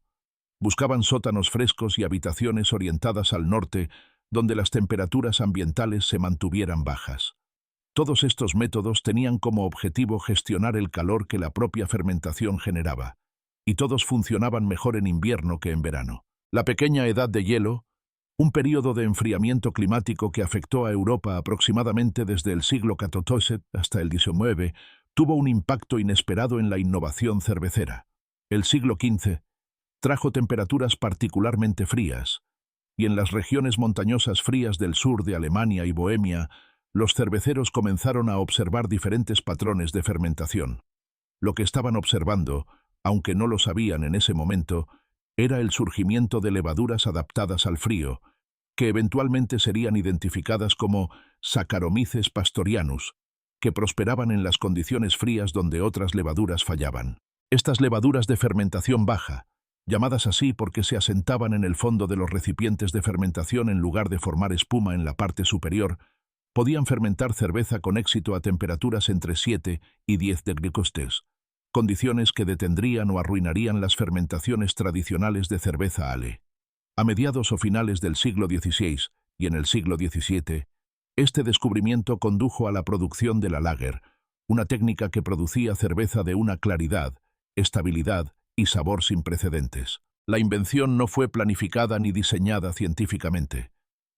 Buscaban sótanos frescos y habitaciones orientadas al norte, donde las temperaturas ambientales se mantuvieran bajas. Todos estos métodos tenían como objetivo gestionar el calor que la propia fermentación generaba, y todos funcionaban mejor en invierno que en verano. La pequeña edad de hielo, un período de enfriamiento climático que afectó a Europa aproximadamente desde el siglo XIV hasta el XIX, tuvo un impacto inesperado en la innovación cervecera. El siglo XV trajo temperaturas particularmente frías, y en las regiones montañosas frías del sur de Alemania y Bohemia, los cerveceros comenzaron a observar diferentes patrones de fermentación. Lo que estaban observando, aunque no lo sabían en ese momento, era el surgimiento de levaduras adaptadas al frío, que eventualmente serían identificadas como Saccharomyces pastorianus, que prosperaban en las condiciones frías donde otras levaduras fallaban. Estas levaduras de fermentación baja, llamadas así porque se asentaban en el fondo de los recipientes de fermentación en lugar de formar espuma en la parte superior, podían fermentar cerveza con éxito a temperaturas entre 7 y 10 degrees, condiciones que detendrían o arruinarían las fermentaciones tradicionales de cerveza ale. A mediados o finales del siglo XVI y en el siglo XVII, este descubrimiento condujo a la producción de la lager, una técnica que producía cerveza de una claridad, estabilidad y sabor sin precedentes. La invención no fue planificada ni diseñada científicamente.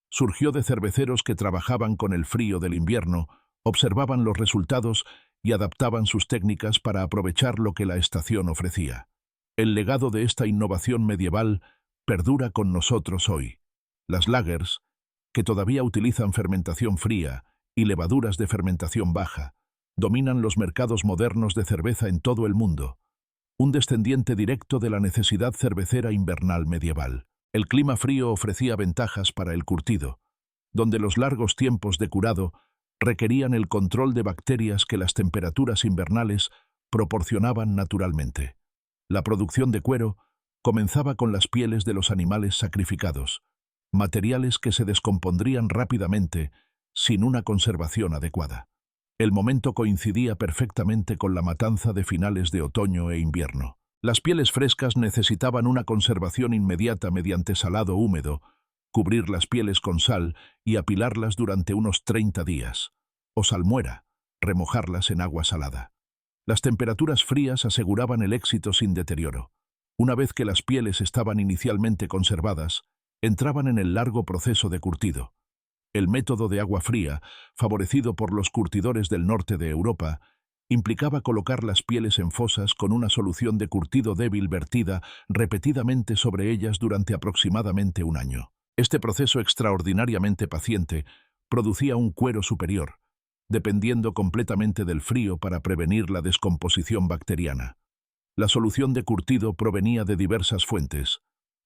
Surgió de cerveceros que trabajaban con el frío del invierno, observaban los resultados y adaptaban sus técnicas para aprovechar lo que la estación ofrecía. El legado de esta innovación medieval perdura con nosotros hoy. Las lagers, que todavía utilizan fermentación fría y levaduras de fermentación baja, dominan los mercados modernos de cerveza en todo el mundo, un descendiente directo de la necesidad cervecera invernal medieval. El clima frío ofrecía ventajas para el curtido, donde los largos tiempos de curado requerían el control de bacterias que las temperaturas invernales proporcionaban naturalmente. La producción de cuero comenzaba con las pieles de los animales sacrificados, materiales que se descompondrían rápidamente sin una conservación adecuada. El momento coincidía perfectamente con la matanza de finales de otoño e invierno. Las pieles frescas necesitaban una conservación inmediata mediante salado húmedo, cubrir las pieles con sal y apilarlas durante unos 30 días, o salmuera, remojarlas en agua salada. Las temperaturas frías aseguraban el éxito sin deterioro. Una vez que las pieles estaban inicialmente conservadas, entraban en el largo proceso de curtido. El método de agua fría, favorecido por los curtidores del norte de Europa, implicaba colocar las pieles en fosas con una solución de curtido débil vertida repetidamente sobre ellas durante aproximadamente un año. Este proceso extraordinariamente paciente producía un cuero superior, dependiendo completamente del frío para prevenir la descomposición bacteriana. La solución de curtido provenía de diversas fuentes.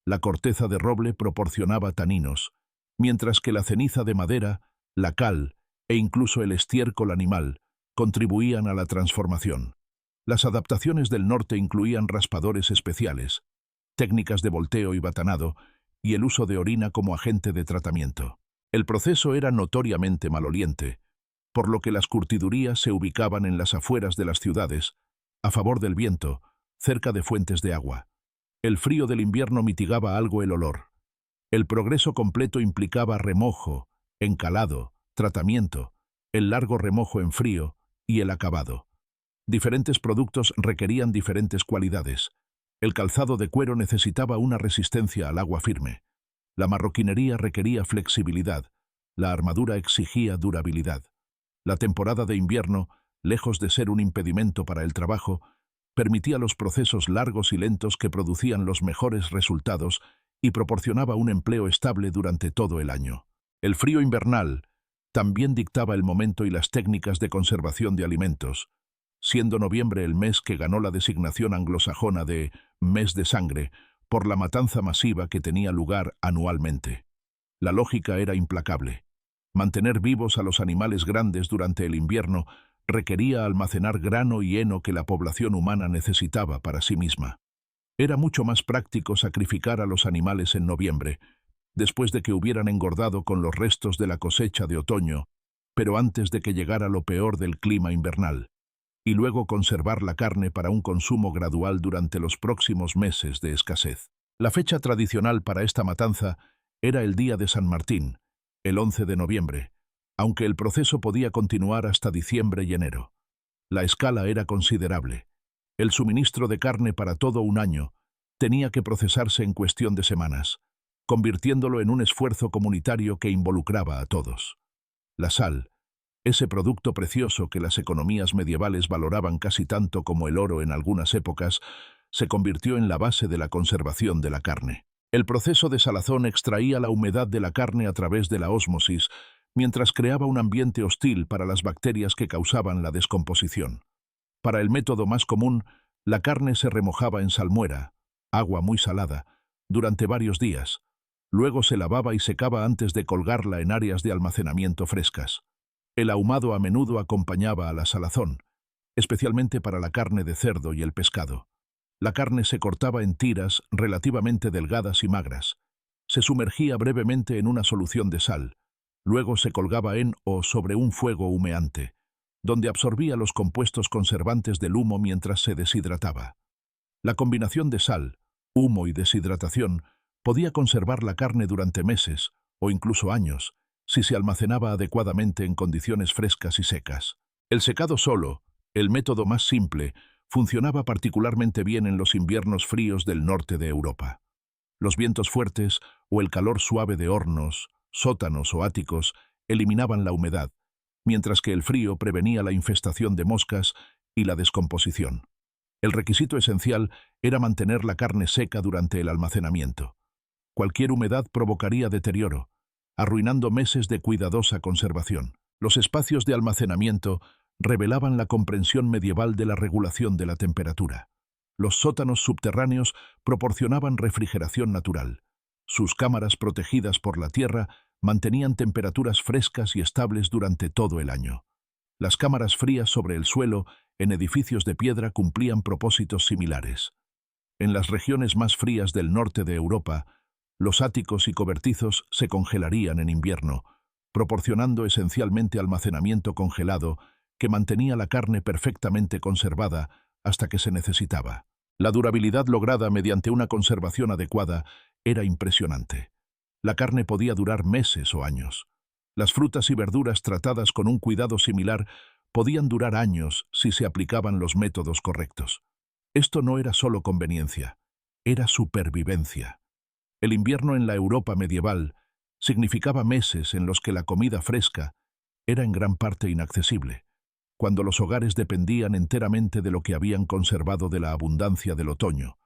La corteza de roble proporcionaba taninos, mientras que la ceniza de madera, la cal e incluso el estiércol animal contribuían a la transformación. Las adaptaciones del norte incluían raspadores especiales, técnicas de volteo y batanado, y el uso de orina como agente de tratamiento. El proceso era notoriamente maloliente, por lo que las curtidurías se ubicaban en las afueras de las ciudades, a favor del viento, cerca de fuentes de agua. El frío del invierno mitigaba algo el olor. El progreso completo implicaba remojo, encalado, tratamiento, el largo remojo en frío y el acabado. Diferentes productos requerían diferentes cualidades. El calzado de cuero necesitaba una resistencia al agua firme. La marroquinería requería flexibilidad. La armadura exigía durabilidad. La temporada de invierno, lejos de ser un impedimento para el trabajo, permitía los procesos largos y lentos que producían los mejores resultados y proporcionaba un empleo estable durante todo el año. El frío invernal también dictaba el momento y las técnicas de conservación de alimentos, siendo noviembre el mes que ganó la designación anglosajona de mes de sangre por la matanza masiva que tenía lugar anualmente. La lógica era implacable. Mantener vivos a los animales grandes durante el invierno requería almacenar grano y heno que la población humana necesitaba para sí misma. Era mucho más práctico sacrificar a los animales en noviembre, después de que hubieran engordado con los restos de la cosecha de otoño, pero antes de que llegara lo peor del clima invernal, y luego conservar la carne para un consumo gradual durante los próximos meses de escasez. La fecha tradicional para esta matanza era el día de San Martín, el 11 de noviembre, aunque el proceso podía continuar hasta diciembre y enero. La escala era considerable. El suministro de carne para todo un año tenía que procesarse en cuestión de semanas, convirtiéndolo en un esfuerzo comunitario que involucraba a todos. La sal, ese producto precioso que las economías medievales valoraban casi tanto como el oro en algunas épocas, se convirtió en la base de la conservación de la carne. El proceso de salazón extraía la humedad de la carne a través de la ósmosis, mientras creaba un ambiente hostil para las bacterias que causaban la descomposición. Para el método más común, la carne se remojaba en salmuera, agua muy salada, durante varios días. Luego se lavaba y secaba antes de colgarla en áreas de almacenamiento frescas. El ahumado a menudo acompañaba a la salazón, especialmente para la carne de cerdo y el pescado. La carne se cortaba en tiras relativamente delgadas y magras. Se sumergía brevemente en una solución de sal. Luego se colgaba en o sobre un fuego humeante, donde absorbía los compuestos conservantes del humo mientras se deshidrataba. La combinación de sal, humo y deshidratación podía conservar la carne durante meses o incluso años, si se almacenaba adecuadamente en condiciones frescas y secas. El secado solo, el método más simple, funcionaba particularmente bien en los inviernos fríos del norte de Europa. Los vientos fuertes o el calor suave de hornos, sótanos o áticos eliminaban la humedad, mientras que el frío prevenía la infestación de moscas y la descomposición. El requisito esencial era mantener la carne seca durante el almacenamiento. Cualquier humedad provocaría deterioro, arruinando meses de cuidadosa conservación. Los espacios de almacenamiento revelaban la comprensión medieval de la regulación de la temperatura. Los sótanos subterráneos proporcionaban refrigeración natural. Sus cámaras protegidas por la tierra mantenían temperaturas frescas y estables durante todo el año. Las cámaras frías sobre el suelo en edificios de piedra cumplían propósitos similares. En las regiones más frías del norte de Europa, los áticos y cobertizos se congelarían en invierno, proporcionando esencialmente almacenamiento congelado que mantenía la carne perfectamente conservada hasta que se necesitaba. La durabilidad lograda mediante una conservación adecuada era impresionante. La carne podía durar meses o años. Las frutas y verduras tratadas con un cuidado similar podían durar años si se aplicaban los métodos correctos. Esto no era solo conveniencia, era supervivencia. El invierno en la Europa medieval significaba meses en los que la comida fresca era en gran parte inaccesible, cuando los hogares dependían enteramente de lo que habían conservado de la abundancia del otoño,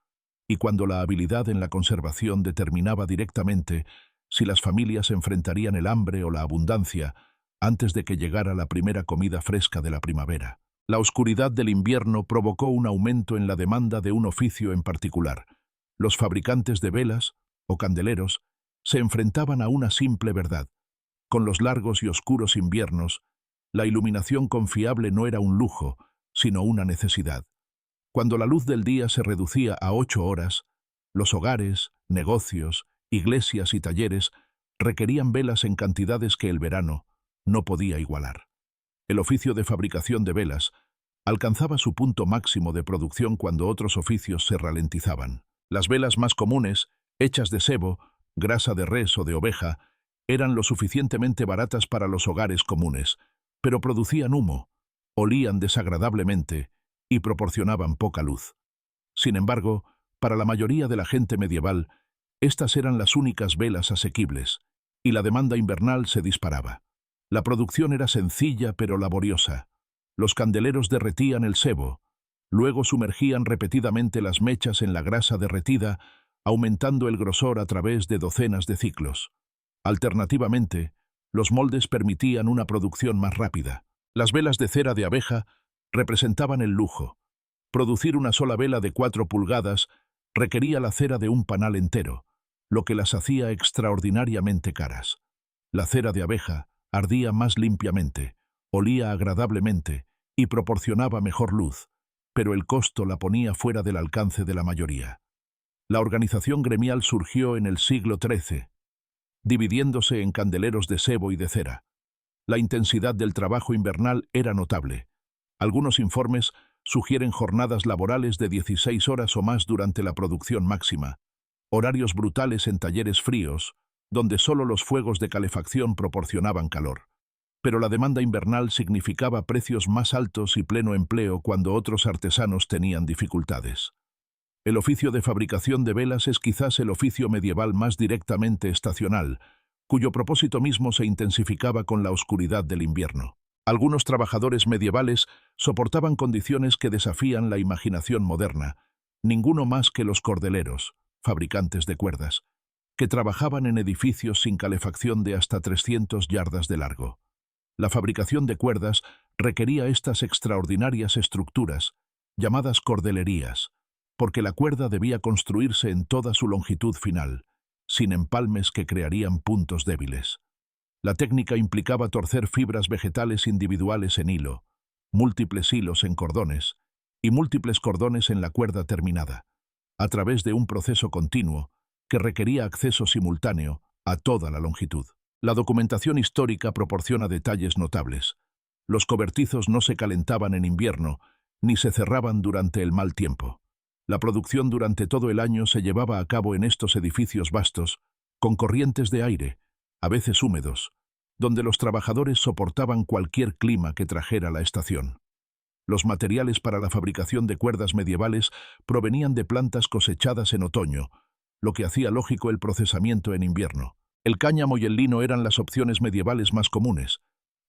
y cuando la habilidad en la conservación determinaba directamente si las familias enfrentarían el hambre o la abundancia antes de que llegara la primera comida fresca de la primavera. La oscuridad del invierno provocó un aumento en la demanda de un oficio en particular. Los fabricantes de velas o candeleros se enfrentaban a una simple verdad. Con los largos y oscuros inviernos, la iluminación confiable no era un lujo, sino una necesidad. Cuando la luz del día se reducía a 8 horas, los hogares, negocios, iglesias y talleres requerían velas en cantidades que el verano no podía igualar. El oficio de fabricación de velas alcanzaba su punto máximo de producción cuando otros oficios se ralentizaban. Las velas más comunes, hechas de sebo, grasa de res o de oveja, eran lo suficientemente baratas para los hogares comunes, pero producían humo, olían desagradablemente y proporcionaban poca luz. Sin embargo, para la mayoría de la gente medieval, estas eran las únicas velas asequibles, y la demanda invernal se disparaba. La producción era sencilla pero laboriosa. Los candeleros derretían el sebo, luego sumergían repetidamente las mechas en la grasa derretida, aumentando el grosor a través de docenas de ciclos. Alternativamente, los moldes permitían una producción más rápida. Las velas de cera de abeja representaban el lujo. Producir una sola vela de 4 pulgadas requería la cera de un panal entero, lo que las hacía extraordinariamente caras. La cera de abeja ardía más limpiamente, olía agradablemente y proporcionaba mejor luz, pero el costo la ponía fuera del alcance de la mayoría. La organización gremial surgió en el siglo XIII, dividiéndose en candeleros de sebo y de cera. La intensidad del trabajo invernal era notable. Algunos informes sugieren jornadas laborales de 16 horas o más durante la producción máxima, horarios brutales en talleres fríos, donde solo los fuegos de calefacción proporcionaban calor. Pero la demanda invernal significaba precios más altos y pleno empleo cuando otros artesanos tenían dificultades. El oficio de fabricación de velas es quizás el oficio medieval más directamente estacional, cuyo propósito mismo se intensificaba con la oscuridad del invierno. Algunos trabajadores medievales soportaban condiciones que desafían la imaginación moderna, ninguno más que los cordeleros, fabricantes de cuerdas, que trabajaban en edificios sin calefacción de hasta 300 yardas de largo. La fabricación de cuerdas requería estas extraordinarias estructuras, llamadas cordelerías, porque la cuerda debía construirse en toda su longitud final, sin empalmes que crearían puntos débiles. La técnica implicaba torcer fibras vegetales individuales en hilo, múltiples hilos en cordones y múltiples cordones en la cuerda terminada, a través de un proceso continuo que requería acceso simultáneo a toda la longitud. La documentación histórica proporciona detalles notables. Los cobertizos no se calentaban en invierno ni se cerraban durante el mal tiempo. La producción durante todo el año se llevaba a cabo en estos edificios vastos, con corrientes de aire, a veces húmedos, donde los trabajadores soportaban cualquier clima que trajera la estación. Los materiales para la fabricación de cuerdas medievales provenían de plantas cosechadas en otoño, lo que hacía lógico el procesamiento en invierno. El cáñamo y el lino eran las opciones medievales más comunes,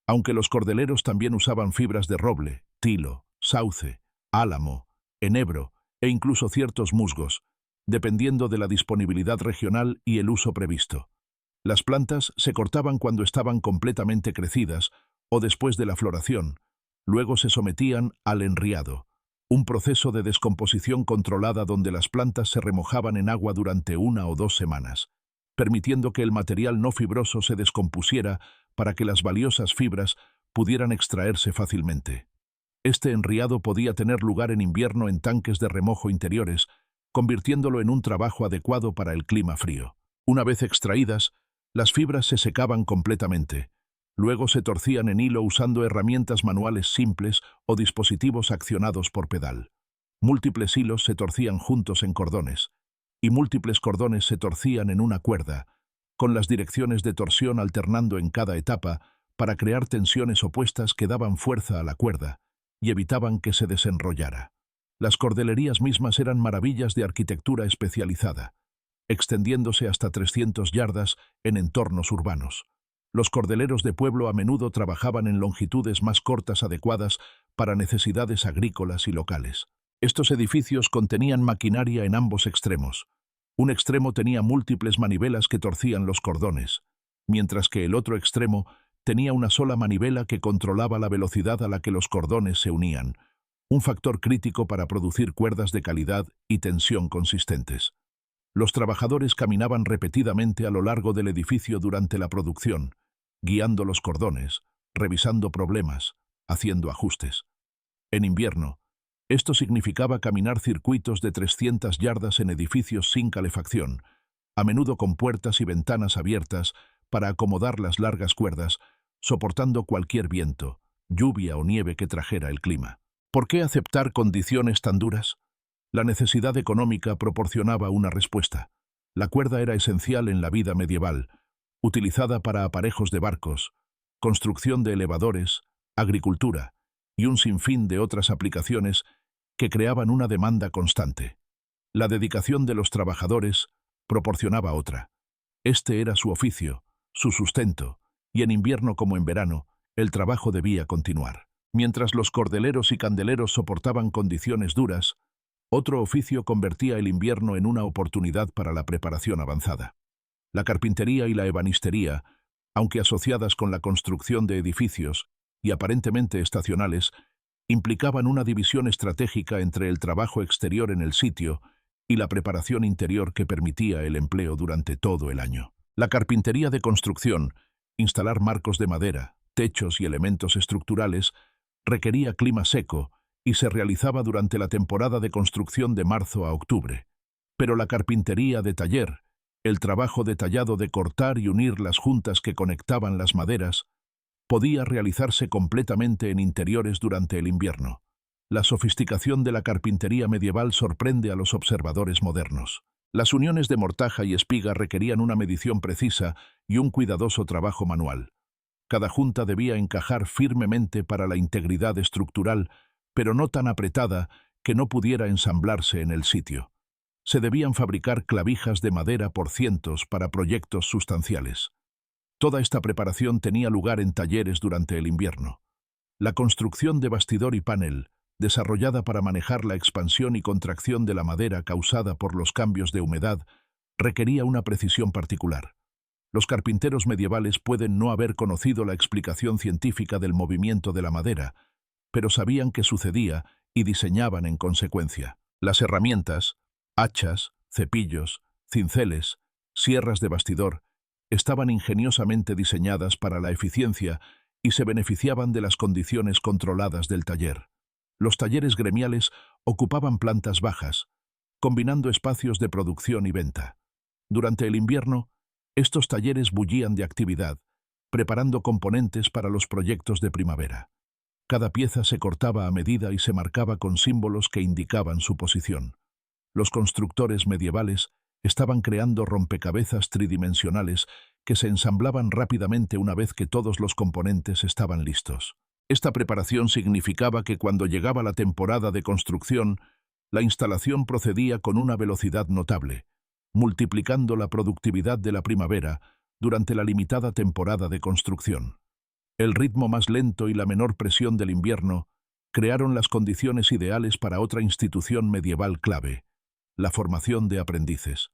aunque los cordeleros también usaban fibras de roble, tilo, sauce, álamo, enebro e incluso ciertos musgos, dependiendo de la disponibilidad regional y el uso previsto. Las plantas se cortaban cuando estaban completamente crecidas o después de la floración, luego se sometían al enriado, un proceso de descomposición controlada donde las plantas se remojaban en agua durante 1 o 2 semanas, permitiendo que el material no fibroso se descompusiera para que las valiosas fibras pudieran extraerse fácilmente. Este enriado podía tener lugar en invierno en tanques de remojo interiores, convirtiéndolo en un trabajo adecuado para el clima frío. Una vez extraídas, las fibras se secaban completamente. Luego se torcían en hilo usando herramientas manuales simples o dispositivos accionados por pedal. Múltiples hilos se torcían juntos en cordones, y múltiples cordones se torcían en una cuerda, con las direcciones de torsión alternando en cada etapa para crear tensiones opuestas que daban fuerza a la cuerda y evitaban que se desenrollara. Las cordelerías mismas eran maravillas de arquitectura especializada, extendiéndose hasta 300 yardas en entornos urbanos. Los cordeleros de pueblo a menudo trabajaban en longitudes más cortas adecuadas para necesidades agrícolas y locales. Estos edificios contenían maquinaria en ambos extremos. Un extremo tenía múltiples manivelas que torcían los cordones, mientras que el otro extremo tenía una sola manivela que controlaba la velocidad a la que los cordones se unían, un factor crítico para producir cuerdas de calidad y tensión consistentes. Los trabajadores caminaban repetidamente a lo largo del edificio durante la producción, guiando los cordones, revisando problemas, haciendo ajustes. En invierno, esto significaba caminar circuitos de 300 yardas en edificios sin calefacción, a menudo con puertas y ventanas abiertas para acomodar las largas cuerdas, soportando cualquier viento, lluvia o nieve que trajera el clima. ¿Por qué aceptar condiciones tan duras? La necesidad económica proporcionaba una respuesta. La cuerda era esencial en la vida medieval, utilizada para aparejos de barcos, construcción de elevadores, agricultura y un sinfín de otras aplicaciones que creaban una demanda constante. La dedicación de los trabajadores proporcionaba otra. Este era su oficio, su sustento, y en invierno como en verano, el trabajo debía continuar. Mientras los cordeleros y candeleros soportaban condiciones duras, otro oficio convertía el invierno en una oportunidad para la preparación avanzada. La carpintería y la ebanistería, aunque asociadas con la construcción de edificios y aparentemente estacionales, implicaban una división estratégica entre el trabajo exterior en el sitio y la preparación interior que permitía el empleo durante todo el año. La carpintería de construcción, instalar marcos de madera, techos y elementos estructurales, requería clima seco y se realizaba durante la temporada de construcción de marzo a octubre. Pero la carpintería de taller, el trabajo detallado de cortar y unir las juntas que conectaban las maderas, podía realizarse completamente en interiores durante el invierno. La sofisticación de la carpintería medieval sorprende a los observadores modernos. Las uniones de mortaja y espiga requerían una medición precisa y un cuidadoso trabajo manual. Cada junta debía encajar firmemente para la integridad estructural, pero no tan apretada que no pudiera ensamblarse en el sitio. Se debían fabricar clavijas de madera por cientos para proyectos sustanciales. Toda esta preparación tenía lugar en talleres durante el invierno. La construcción de bastidor y panel, desarrollada para manejar la expansión y contracción de la madera causada por los cambios de humedad, requería una precisión particular. Los carpinteros medievales pueden no haber conocido la explicación científica del movimiento de la madera, pero sabían que sucedía y diseñaban en consecuencia. Las herramientas, hachas, cepillos, cinceles, sierras de bastidor, estaban ingeniosamente diseñadas para la eficiencia y se beneficiaban de las condiciones controladas del taller. Los talleres gremiales ocupaban plantas bajas, combinando espacios de producción y venta. Durante el invierno, estos talleres bullían de actividad, preparando componentes para los proyectos de primavera. Cada pieza se cortaba a medida y se marcaba con símbolos que indicaban su posición. Los constructores medievales estaban creando rompecabezas tridimensionales que se ensamblaban rápidamente una vez que todos los componentes estaban listos. Esta preparación significaba que cuando llegaba la temporada de construcción, la instalación procedía con una velocidad notable, multiplicando la productividad de la primavera durante la limitada temporada de construcción. El ritmo más lento y la menor presión del invierno crearon las condiciones ideales para otra institución medieval clave: la formación de aprendices.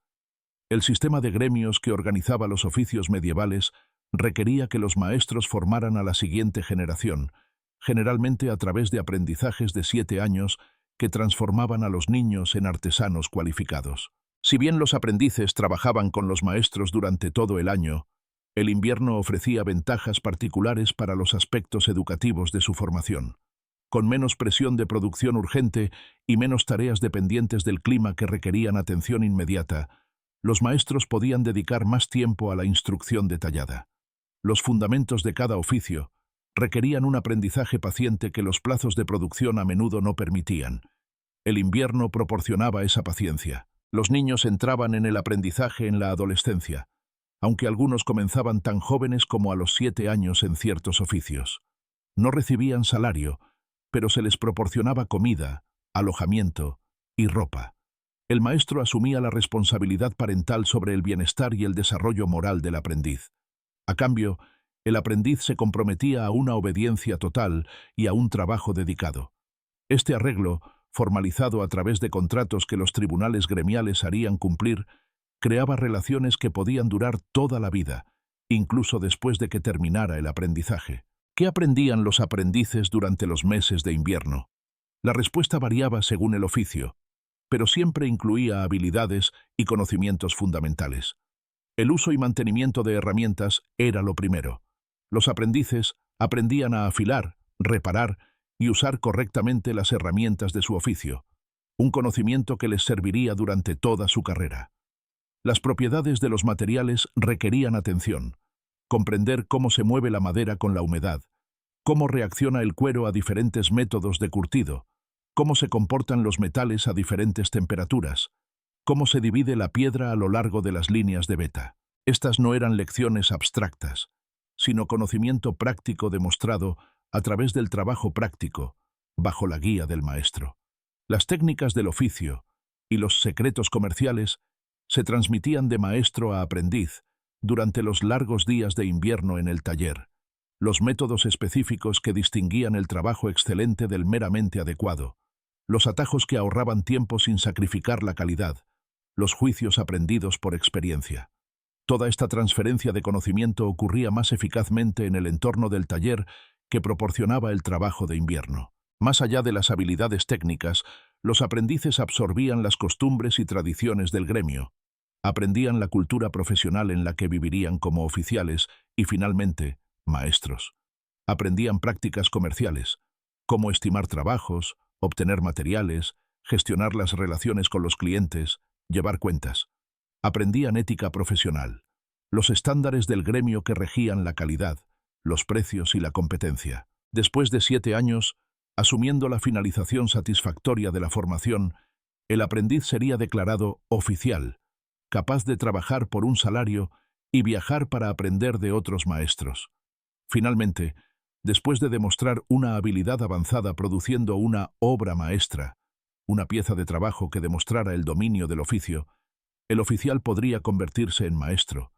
El sistema de gremios que organizaba los oficios medievales requería que los maestros formaran a la siguiente generación, generalmente a través de aprendizajes de 7 años que transformaban a los niños en artesanos cualificados. Si bien los aprendices trabajaban con los maestros durante todo el año, el invierno ofrecía ventajas particulares para los aspectos educativos de su formación. Con menos presión de producción urgente y menos tareas dependientes del clima que requerían atención inmediata, los maestros podían dedicar más tiempo a la instrucción detallada. Los fundamentos de cada oficio requerían un aprendizaje paciente que los plazos de producción a menudo no permitían. El invierno proporcionaba esa paciencia. Los niños entraban en el aprendizaje en la adolescencia, aunque algunos comenzaban tan jóvenes como a los 7 años en ciertos oficios. No recibían salario, pero se les proporcionaba comida, alojamiento y ropa. El maestro asumía la responsabilidad parental sobre el bienestar y el desarrollo moral del aprendiz. A cambio, el aprendiz se comprometía a una obediencia total y a un trabajo dedicado. Este arreglo, formalizado a través de contratos que los tribunales gremiales harían cumplir, creaba relaciones que podían durar toda la vida, incluso después de que terminara el aprendizaje. ¿Qué aprendían los aprendices durante los meses de invierno? La respuesta variaba según el oficio, pero siempre incluía habilidades y conocimientos fundamentales. El uso y mantenimiento de herramientas era lo primero. Los aprendices aprendían a afilar, reparar y usar correctamente las herramientas de su oficio, un conocimiento que les serviría durante toda su carrera. Las propiedades de los materiales requerían atención. Comprender cómo se mueve la madera con la humedad, cómo reacciona el cuero a diferentes métodos de curtido, cómo se comportan los metales a diferentes temperaturas, cómo se divide la piedra a lo largo de las líneas de veta. Estas no eran lecciones abstractas, sino conocimiento práctico demostrado a través del trabajo práctico, bajo la guía del maestro. Las técnicas del oficio y los secretos comerciales se transmitían de maestro a aprendiz durante los largos días de invierno en el taller. Los métodos específicos que distinguían el trabajo excelente del meramente adecuado, los atajos que ahorraban tiempo sin sacrificar la calidad, los juicios aprendidos por experiencia. Toda esta transferencia de conocimiento ocurría más eficazmente en el entorno del taller que proporcionaba el trabajo de invierno. Más allá de las habilidades técnicas, los aprendices absorbían las costumbres y tradiciones del gremio, aprendían la cultura profesional en la que vivirían como oficiales y, finalmente, maestros. Aprendían prácticas comerciales, cómo estimar trabajos, obtener materiales, gestionar las relaciones con los clientes, llevar cuentas. Aprendían ética profesional, los estándares del gremio que regían la calidad, los precios y la competencia. Después de 7 años, asumiendo la finalización satisfactoria de la formación, el aprendiz sería declarado oficial, capaz de trabajar por un salario y viajar para aprender de otros maestros. Finalmente, después de demostrar una habilidad avanzada produciendo una obra maestra, una pieza de trabajo que demostrara el dominio del oficio, el oficial podría convertirse en maestro,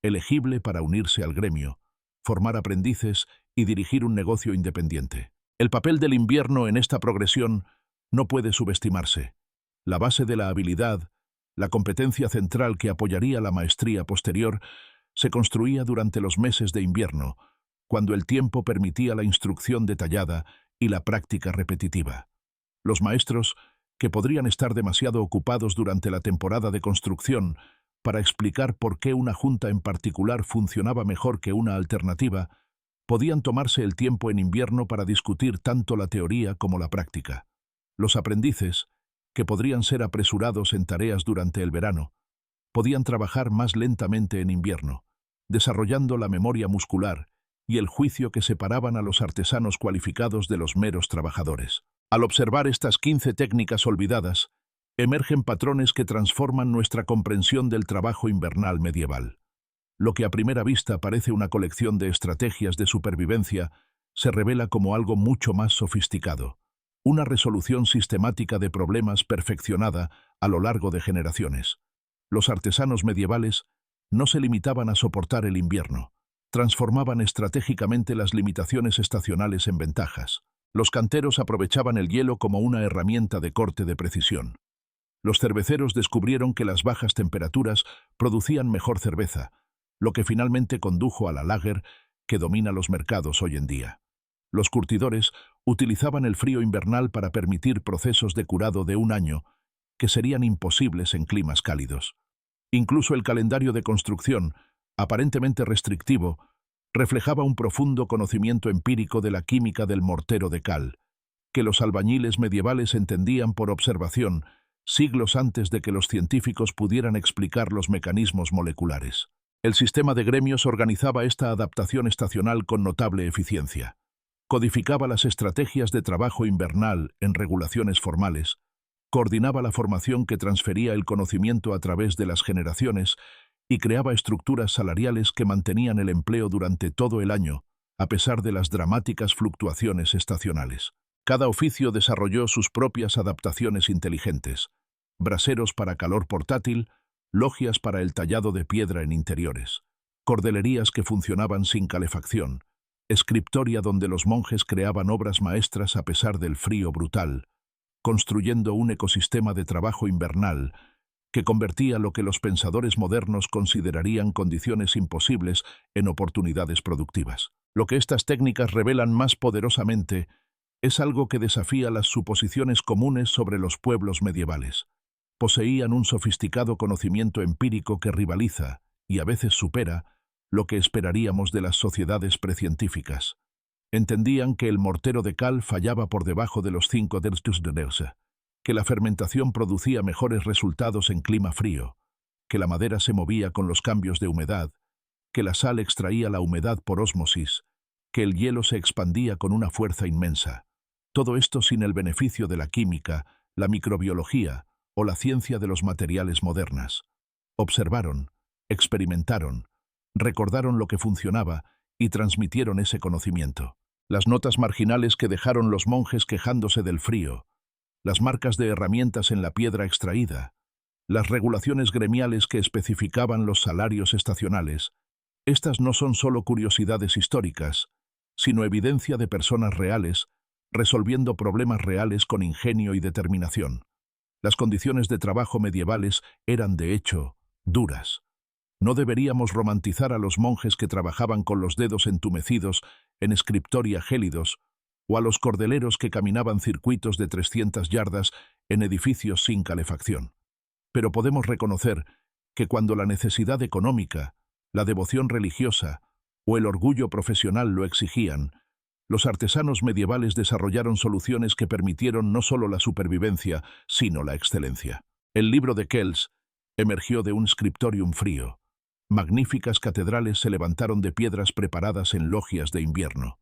elegible para unirse al gremio, formar aprendices y dirigir un negocio independiente. El papel del invierno en esta progresión no puede subestimarse. La base de la habilidad, la competencia central que apoyaría la maestría posterior, se construía durante los meses de invierno, cuando el tiempo permitía la instrucción detallada y la práctica repetitiva. Los maestros, que podrían estar demasiado ocupados durante la temporada de construcción para explicar por qué una junta en particular funcionaba mejor que una alternativa, podían tomarse el tiempo en invierno para discutir tanto la teoría como la práctica. Los aprendices, que podrían ser apresurados en tareas durante el verano, podían trabajar más lentamente en invierno, desarrollando la memoria muscular y el juicio que separaban a los artesanos cualificados de los meros trabajadores. Al observar estas 15 técnicas olvidadas, emergen patrones que transforman nuestra comprensión del trabajo invernal medieval. Lo que a primera vista parece una colección de estrategias de supervivencia se revela como algo mucho más sofisticado, una resolución sistemática de problemas perfeccionada a lo largo de generaciones. Los artesanos medievales no se limitaban a soportar el invierno, transformaban estratégicamente las limitaciones estacionales en ventajas. Los canteros aprovechaban el hielo como una herramienta de corte de precisión. Los cerveceros descubrieron que las bajas temperaturas producían mejor cerveza, lo que finalmente condujo a la lager que domina los mercados hoy en día. Los curtidores utilizaban el frío invernal para permitir procesos de curado de un año que serían imposibles en climas cálidos. Incluso el calendario de construcción, aparentemente restrictivo, reflejaba un profundo conocimiento empírico de la química del mortero de cal, que los albañiles medievales entendían por observación siglos antes de que los científicos pudieran explicar los mecanismos moleculares. El sistema de gremios organizaba esta adaptación estacional con notable eficiencia. Codificaba las estrategias de trabajo invernal en regulaciones formales, coordinaba la formación que transfería el conocimiento a través de las generaciones y creaba estructuras salariales que mantenían el empleo durante todo el año, a pesar de las dramáticas fluctuaciones estacionales. Cada oficio desarrolló sus propias adaptaciones inteligentes: braseros para calor portátil, logias para el tallado de piedra en interiores, cordelerías que funcionaban sin calefacción, escriptoria donde los monjes creaban obras maestras a pesar del frío brutal, construyendo un ecosistema de trabajo invernal que convertía lo que los pensadores modernos considerarían condiciones imposibles en oportunidades productivas. Lo que estas técnicas revelan más poderosamente es algo que desafía las suposiciones comunes sobre los pueblos medievales. Poseían un sofisticado conocimiento empírico que rivaliza, y a veces supera, lo que esperaríamos de las sociedades precientíficas. Entendían que el mortero de cal fallaba por debajo de los 5 tercios de Deusa, que la fermentación producía mejores resultados en clima frío, que la madera se movía con los cambios de humedad, que la sal extraía la humedad por ósmosis, que el hielo se expandía con una fuerza inmensa. Todo esto sin el beneficio de la química, la microbiología o la ciencia de los materiales modernas. Observaron, experimentaron, recordaron lo que funcionaba y transmitieron ese conocimiento. Las notas marginales que dejaron los monjes quejándose del frío, las marcas de herramientas en la piedra extraída, las regulaciones gremiales que especificaban los salarios estacionales. Estas no son solo curiosidades históricas, sino evidencia de personas reales, resolviendo problemas reales con ingenio y determinación. Las condiciones de trabajo medievales eran, de hecho, duras. No deberíamos romantizar a los monjes que trabajaban con los dedos entumecidos en escriptoria gélidos, o a los cordeleros que caminaban circuitos de 300 yardas en edificios sin calefacción. Pero podemos reconocer que cuando la necesidad económica, la devoción religiosa o el orgullo profesional lo exigían, los artesanos medievales desarrollaron soluciones que permitieron no solo la supervivencia, sino la excelencia. El libro de Kells emergió de un scriptorium frío. Magníficas catedrales se levantaron de piedras preparadas en logias de invierno.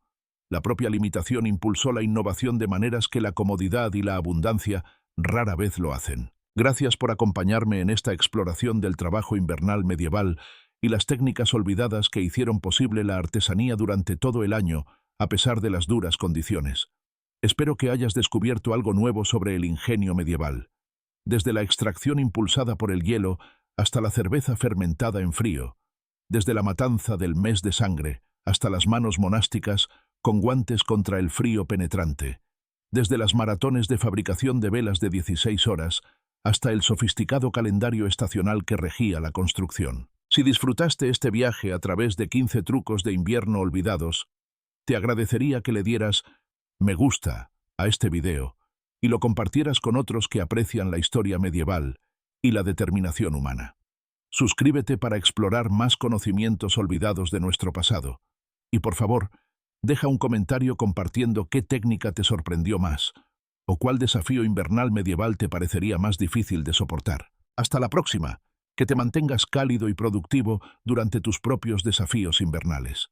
La propia limitación impulsó la innovación de maneras que la comodidad y la abundancia rara vez lo hacen. Gracias por acompañarme en esta exploración del trabajo invernal medieval y las técnicas olvidadas que hicieron posible la artesanía durante todo el año, a pesar de las duras condiciones. Espero que hayas descubierto algo nuevo sobre el ingenio medieval. Desde la extracción impulsada por el hielo hasta la cerveza fermentada en frío, desde la matanza del mes de sangre hasta las manos monásticas con guantes contra el frío penetrante, desde las maratones de fabricación de velas de 16 horas hasta el sofisticado calendario estacional que regía la construcción. Si disfrutaste este viaje a través de 15 trucos de invierno olvidados, te agradecería que le dieras me gusta a este video y lo compartieras con otros que aprecian la historia medieval y la determinación humana. Suscríbete para explorar más conocimientos olvidados de nuestro pasado. Y por favor, deja un comentario compartiendo qué técnica te sorprendió más o cuál desafío invernal medieval te parecería más difícil de soportar. Hasta la próxima, que te mantengas cálido y productivo durante tus propios desafíos invernales.